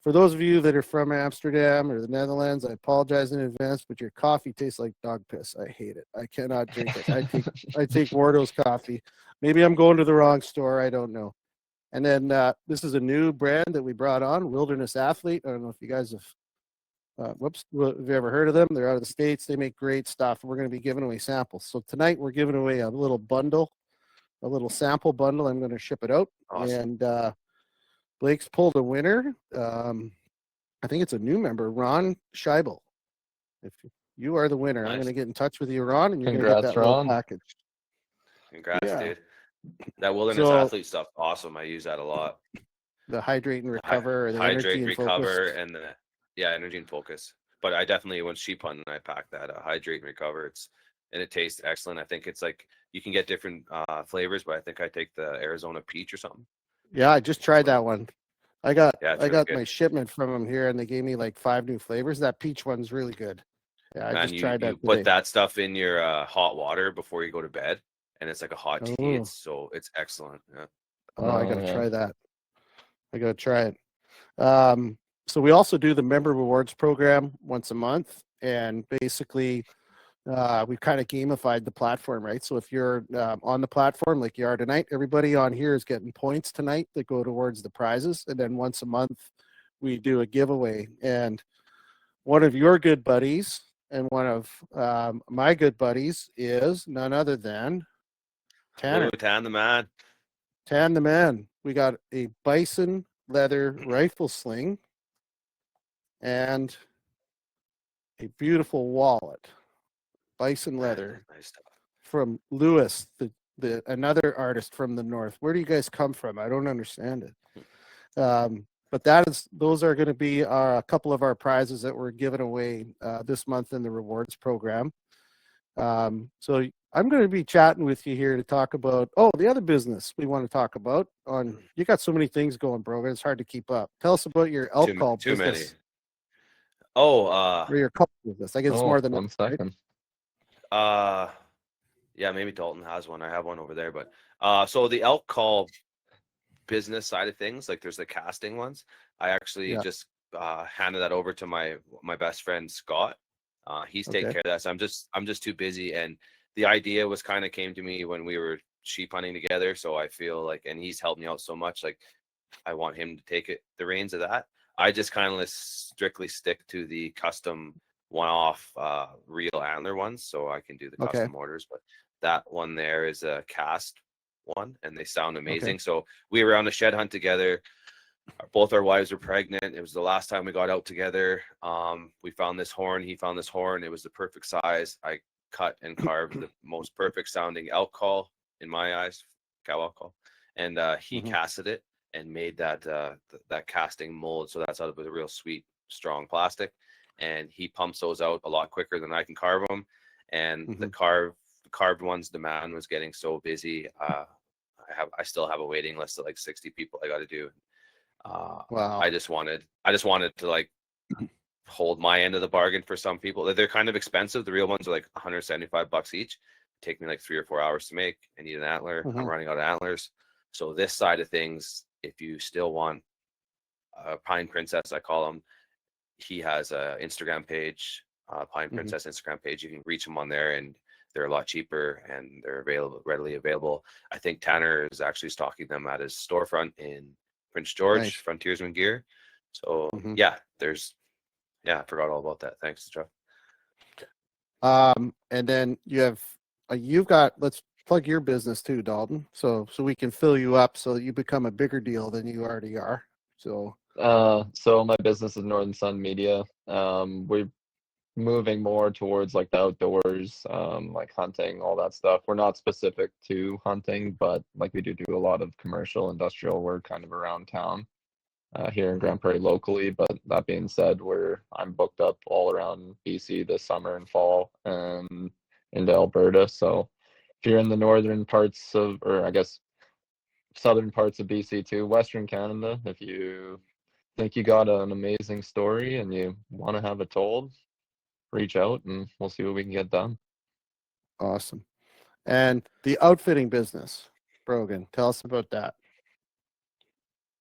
Speaker 2: For those of you that are from Amsterdam or the Netherlands, I apologize in advance, but your coffee tastes like dog piss. I hate it. I cannot drink it. I take Wardo's coffee. Maybe I'm going to the wrong store. I don't know. And then this is a new brand that we brought on, Wilderness Athlete. I don't know if you guys have you ever heard of them? They're out of the States. They make great stuff. We're going to be giving away samples. So tonight we're giving away a little bundle, a little sample bundle. I'm going to ship it out. Awesome. And Blake's pulled a winner. I think it's a new member, Ron Scheibel. If you are the winner, nice. I'm going to get in touch with you, Ron, and you're going to get that little package.
Speaker 4: Congrats, dude. That Wilderness Athlete stuff, awesome. I use that a lot.
Speaker 2: The hydrate and recover.
Speaker 4: The hydrate, recover, and the energy and focus. But I definitely, when sheep hunting, I pack that hydrate and recover. It tastes excellent. I think it's like you can get different flavors, but I think I take the Arizona peach or something.
Speaker 2: Yeah, I just tried that one. I got my shipment from them here, and they gave me like 5 new flavors. That peach one's really good. Yeah, I just tried that. You
Speaker 4: put that stuff in your hot water before you go to bed, and it's like a hot tea. It's excellent. Yeah.
Speaker 2: I gotta try that. I gotta try it. So we also do the member rewards program once a month, and basically we've kind of gamified the platform, right? So if you're on the platform like you are tonight, everybody on here is getting points tonight that go towards the prizes. And then once a month, we do a giveaway. And one of your good buddies and one of my good buddies is none other than Tanner.
Speaker 4: Ooh, Tan the man.
Speaker 2: Tan the man. We got a bison leather rifle sling and a beautiful wallet. Bison leather, nice stuff. From Lewis, the another artist from the north. Where do you guys come from? I don't understand it. But those are going to be a couple of our prizes that we're giving away this month in the rewards program. So I'm going to be chatting with you here to talk about the other business we want to talk about. You got so many things going, Brogan. It's hard to keep up. Tell us about your elk call
Speaker 4: business. Too many.
Speaker 2: Or your call business. I guess it's more than
Speaker 3: 1 second.
Speaker 4: Yeah, maybe Dalton has one. I have one over there, but so the elk call business side of things, like there's the casting ones. I actually just handed that over to my best friend Scott. He's taking care of that. So I'm just too busy, and the idea came to me when we were sheep hunting together. So I feel like, and he's helped me out so much, like I want him to take the reins of that. I just kind of strictly stick to the custom one-off real antler ones, so I can do the custom orders. But that one there is a cast one, and they sound amazing. So we were on a shed hunt together. Both our wives were pregnant. It was the last time we got out together. We found this horn. He found this horn. It was the perfect size. I cut and carved the most perfect sounding elk call in my eyes, cow elk call, and he casted it and made that casting mold. So that's out of a real sweet, strong plastic. And he pumps those out a lot quicker than I can carve them. And the carved ones, demand was getting so busy. I I still have a waiting list of like 60 people I got to do.
Speaker 2: Wow.
Speaker 4: I just wanted to like hold my end of the bargain for some people. They're kind of expensive. The real ones are like $175 each. Take me like 3 or 4 hours to make. I need an antler. I'm running out of antlers. So this side of things, if you still want a Pine Princess, I call him, he has a Instagram page, Pine Princess Instagram page. You can reach him on there, and they're a lot cheaper and they're readily available. I think Tanner is actually stocking them at his storefront in Prince George,
Speaker 2: Nice.
Speaker 4: Frontiersmen Gear. So yeah, I forgot all about that. Thanks, Jeff.
Speaker 2: And then you've got, let's plug your business too, Dalton, so we can fill you up so that you become a bigger deal than you already are. So
Speaker 3: my business is Northern Sun Media. We're moving more towards like the outdoors, like hunting, all that stuff. We're not specific to hunting, but like we do a lot of commercial, industrial work kind of around town. Here in Grand Prairie locally, but that being said, I'm booked up all around BC this summer and fall and into Alberta. So if you're in the northern parts of, or I guess southern parts of BC too, Western Canada, if you think you got an amazing story and you want to have it told, reach out and we'll see what we can get done.
Speaker 2: awesome. And the outfitting business, Brogan, tell us about that.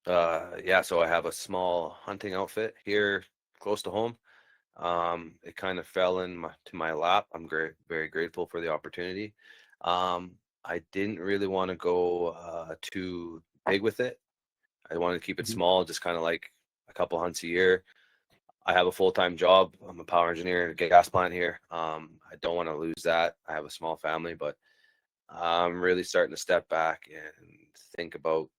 Speaker 4: So I have a small hunting outfit here close to home. It kind of fell to my lap. I'm very grateful for the opportunity. I didn't really want to go too big with it. I wanted to keep it small, just kind of like a couple hunts a year. I have a full-time job. I'm a power engineer at a gas plant here. I don't want to lose that. I have a small family, but I'm really starting to step back and think about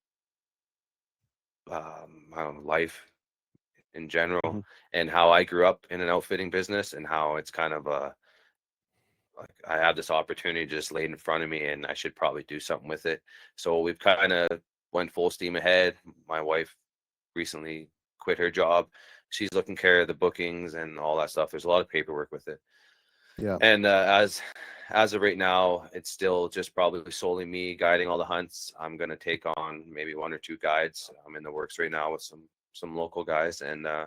Speaker 4: I don't know, life in general and how I grew up in an outfitting business and how it's kind of like I have this opportunity just laid in front of me and I should probably do something with it. So we've kind of went full steam ahead. My wife recently quit her job. She's looking care of the bookings and all that stuff. There's a lot of paperwork with it.
Speaker 2: Yeah.
Speaker 4: And as of right now, it's still just probably solely me guiding all the hunts. I'm going to take on maybe 1 or 2 guides. I'm in the works right now with some local guys. And I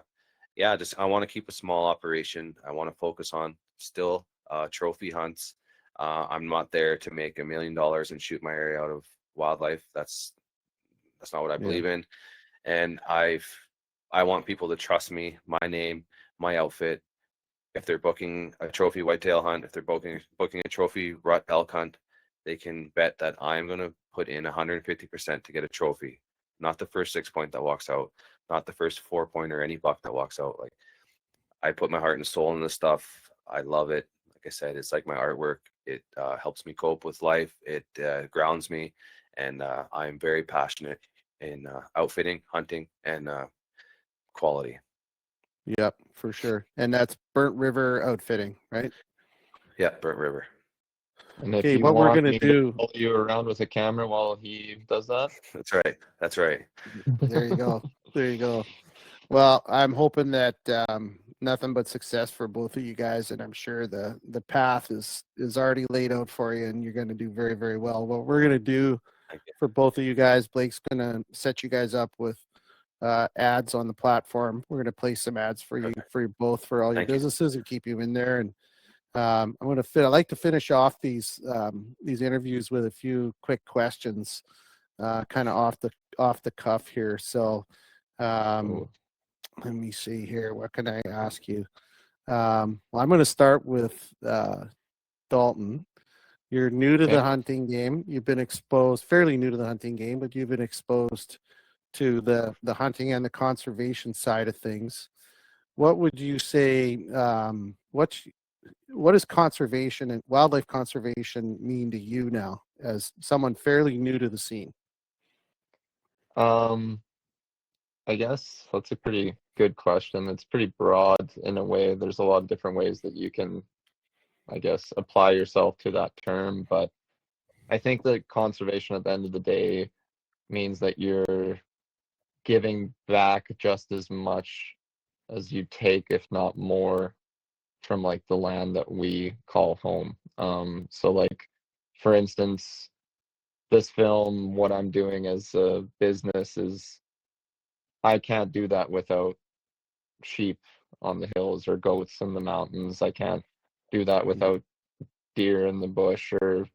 Speaker 4: want to keep a small operation. I want to focus on still trophy hunts. I'm not there to make $1 million and shoot my area out of wildlife. That's not what I believe in. And I want people to trust me, my name, my outfit. If they're booking a trophy whitetail hunt, if they're booking a trophy rut elk hunt, they can bet that I'm going to put in 150% to get a trophy. Not the first 6-point that walks out, not the first 4-point or any buck that walks out. Like I put my heart and soul in this stuff. I love it. Like I said, it's like my artwork. It helps me cope with life. It grounds me, and I'm very passionate in outfitting, hunting, and quality.
Speaker 2: Yep, for sure. And that's Burnt River Outfitting, right?
Speaker 4: Yeah, Burnt River.
Speaker 3: And if
Speaker 2: Okay,
Speaker 3: you
Speaker 2: what we're
Speaker 3: want
Speaker 2: gonna
Speaker 3: me
Speaker 2: do?
Speaker 3: to follow you around with a camera while he does that,
Speaker 4: That's right.
Speaker 2: There you go. There you go. Well, I'm hoping that nothing but success for both of you guys, and I'm sure the path is already laid out for you, and you're going to do very, very well. What we're going to do for both of you guys, Blake's going to set you guys up with ads on the platform. We're going to place some ads for you both for all your businesses and keep you in there. And I like to finish off these interviews with a few quick questions, kind of off the cuff here. So let me see here. What can I ask you? Well, I'm going to start with Dalton. You're new to the hunting game. You've been exposed, fairly new to the hunting game, but you've been exposed to the hunting and the conservation side of things. What would you say, what does conservation and wildlife conservation mean to you now as someone fairly new to the scene?
Speaker 3: I guess that's a pretty good question. It's pretty broad in a way. There's a lot of different ways that you can, I guess, apply yourself to that term. But I think that conservation at the end of the day means that you're giving back just as much as you take, if not more, from like the land that we call home. So like, for instance, this film, what I'm doing as a business is I can't do that without sheep on the hills or goats in the mountains. I can't do that without deer in the bush, or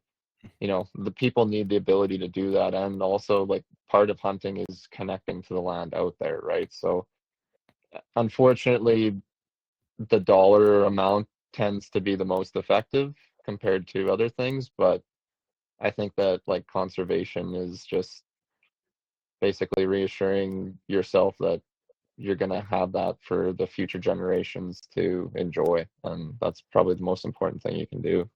Speaker 3: the people need the ability to do that. And also, like, part of hunting is connecting to the land out there, right? So unfortunately, the dollar amount tends to be the most effective compared to other things, but I think that, like, conservation is just basically reassuring yourself that you're going to have that for the future generations to enjoy, and that's probably the most important thing you can do.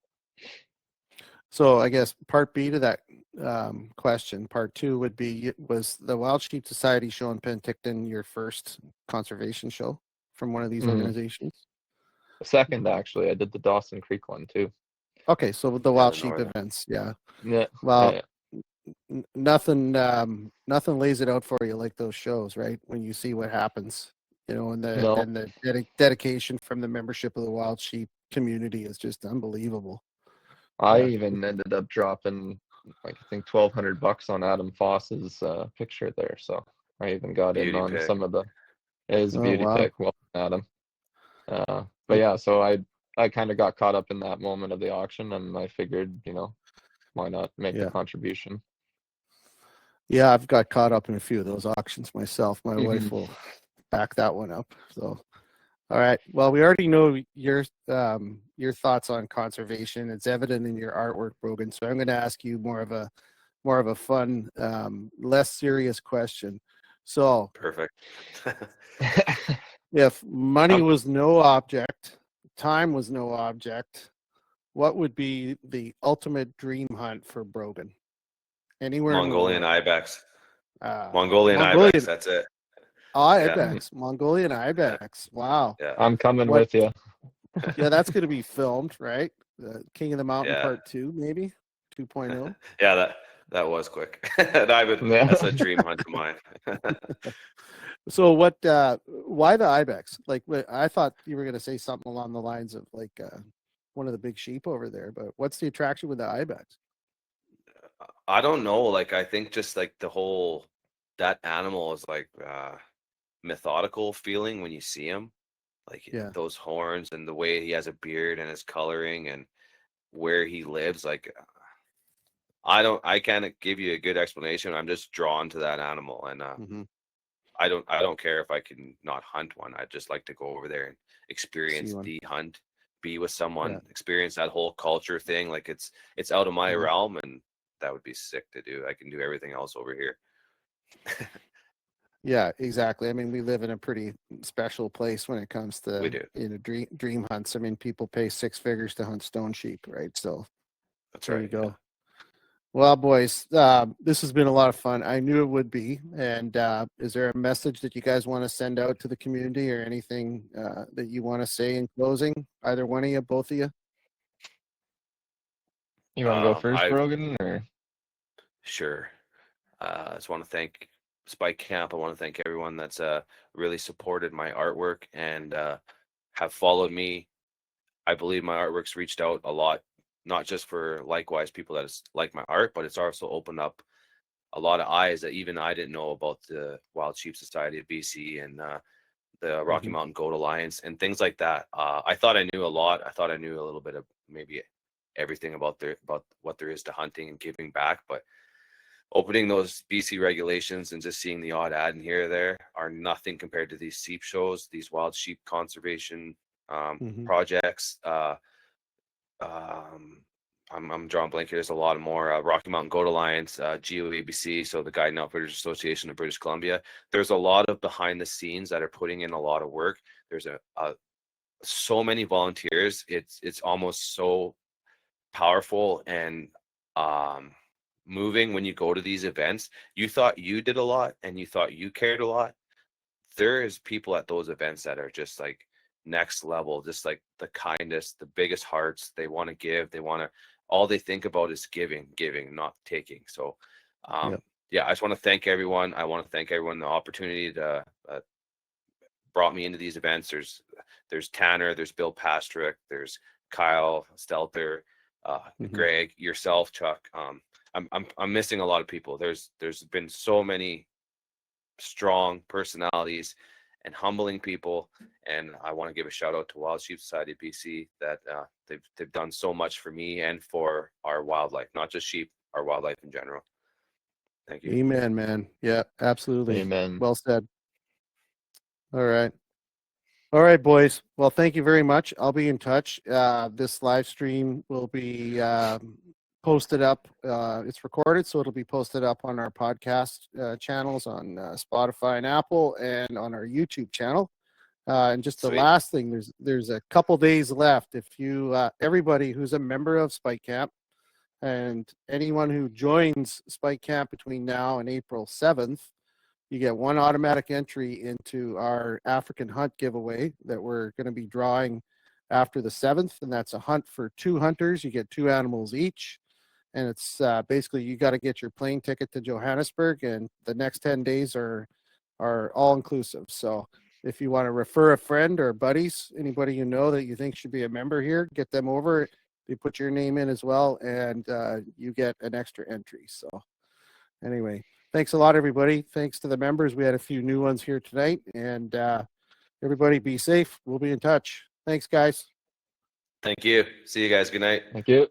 Speaker 2: So I guess part B to that question, part 2 would be, was the Wild Sheep Society show in Penticton your first conservation show from one of these organizations?
Speaker 3: Second, actually, I did the Dawson Creek one too.
Speaker 2: Okay, so with the Wild Sheep events, yeah. Well, nothing lays it out for you like those shows, right? When you see what happens, and the dedication from the membership of the Wild Sheep community is just unbelievable.
Speaker 3: I even ended up dropping, like, I think $1,200 on Adam Foss's picture there. So I even got in on some of it is a beauty pick. Well, Adam. But yeah, so I kind of got caught up in that moment of the auction, and I figured, why not make the contribution?
Speaker 2: Yeah, I've got caught up in a few of those auctions myself. My wife will back that one up. So, all right. Well, we already know your thoughts on conservation. It's evident in your artwork, Brogan. So I'm going to ask you more of a fun, less serious question. So
Speaker 4: perfect.
Speaker 2: If money was no object, time was no object, what would be the ultimate dream hunt for Brogan? Anywhere
Speaker 4: Mongolian ibex.
Speaker 2: Mongolian
Speaker 4: ibex, that's it.
Speaker 2: Ibex, Mongolian ibex. Wow.
Speaker 3: Yeah. I'm coming with you.
Speaker 2: Yeah, that's going to be filmed, right? King of the Mountain Part 2, maybe 2.0.
Speaker 4: Yeah, that was quick. That's a dream hunt of mine.
Speaker 2: So why the ibex? Like, I thought you were going to say something along the lines of like one of the big sheep over there, but what's the attraction with the ibex?
Speaker 4: I don't know. Like, I think just like that animal is like methodical feeling when you see him, like those horns and the way he has a beard and his coloring and where he lives. Like, I can't give you a good explanation. I'm just drawn to that animal, and I don't care if I can not hunt one. I'd just like to go over there and experience the hunt, be with someone, experience that whole culture thing. Like, it's out of my realm, and that would be sick to do. I can do everything else over here.
Speaker 2: Yeah, exactly. I mean, we live in a pretty special place when it comes to dream hunts. I mean, people pay 6 figures to hunt stone sheep, right? So there you go. Yeah. Well, boys, this has been a lot of fun. I knew it would be. And is there a message that you guys want to send out to the community, or anything that you want to say in closing? Either one of you, both of you?
Speaker 3: You want to go first, Brogan? Or?
Speaker 4: Sure. I just want to thank Spike Camp. I want to thank everyone that's really supported my artwork and have followed me. I believe my artwork's reached out a lot, not just for likewise people that like my art, but it's also opened up a lot of eyes that even I didn't know about the Wild Sheep Society of BC and the Rocky Mountain Goat Alliance and things like that. I thought I knew a lot. I thought I knew a little bit of maybe everything about what there is to hunting and giving back, but opening those BC regulations and just seeing the odd ad in here or there are nothing compared to these sheep shows, these wild sheep conservation projects. I'm drawing blank here. There's a lot more. Rocky Mountain Goat Alliance, GOABC, so the Guide and Outfitters Association of British Columbia. There's a lot of behind the scenes that are putting in a lot of work. There's so many volunteers. It's almost so powerful and moving when you go to these events. You thought you did a lot and you thought you cared a lot. There is people at those events that are just like next level, just like the kindest, the biggest hearts. They want to give, all they think about is giving, not taking. So I just want to thank everyone. I want to thank everyone the opportunity to brought me into these events. There's Tanner, there's Bill Pastrick, there's Kyle Stelter, Greg, yourself, Chuck. I'm missing a lot of people. There's been so many strong personalities and humbling people, and I want to give a shout out to Wild Sheep Society of BC that they've done so much for me and for our wildlife, not just sheep, our wildlife in general. Thank you.
Speaker 2: Amen, man. Yeah, absolutely.
Speaker 3: Amen.
Speaker 2: Well said. All right. All right, boys. Well, thank you very much. I'll be in touch. This live stream will be posted up. It's recorded, so it'll be posted up on our podcast channels on Spotify and Apple, and on our YouTube channel. And just the
Speaker 4: Sweet.
Speaker 2: last thing, there's a couple days left. If you everybody who's a member of Spike Camp, and anyone who joins Spike Camp between now and April 7th, you get one automatic entry into our African hunt giveaway that we're going to be drawing after the 7th. And that's a hunt for 2 hunters. You get 2 animals each. And it's basically, you got to get your plane ticket to Johannesburg, and the next 10 days are all inclusive. So if you want to refer a friend or buddies, anybody you know that you think should be a member here, get them over. You put your name in as well, and you get an extra entry. So anyway, thanks a lot, everybody. Thanks to the members. We had a few new ones here tonight, and everybody be safe. We'll be in touch. Thanks, guys.
Speaker 4: Thank you. See you guys. Good night.
Speaker 3: Thank you.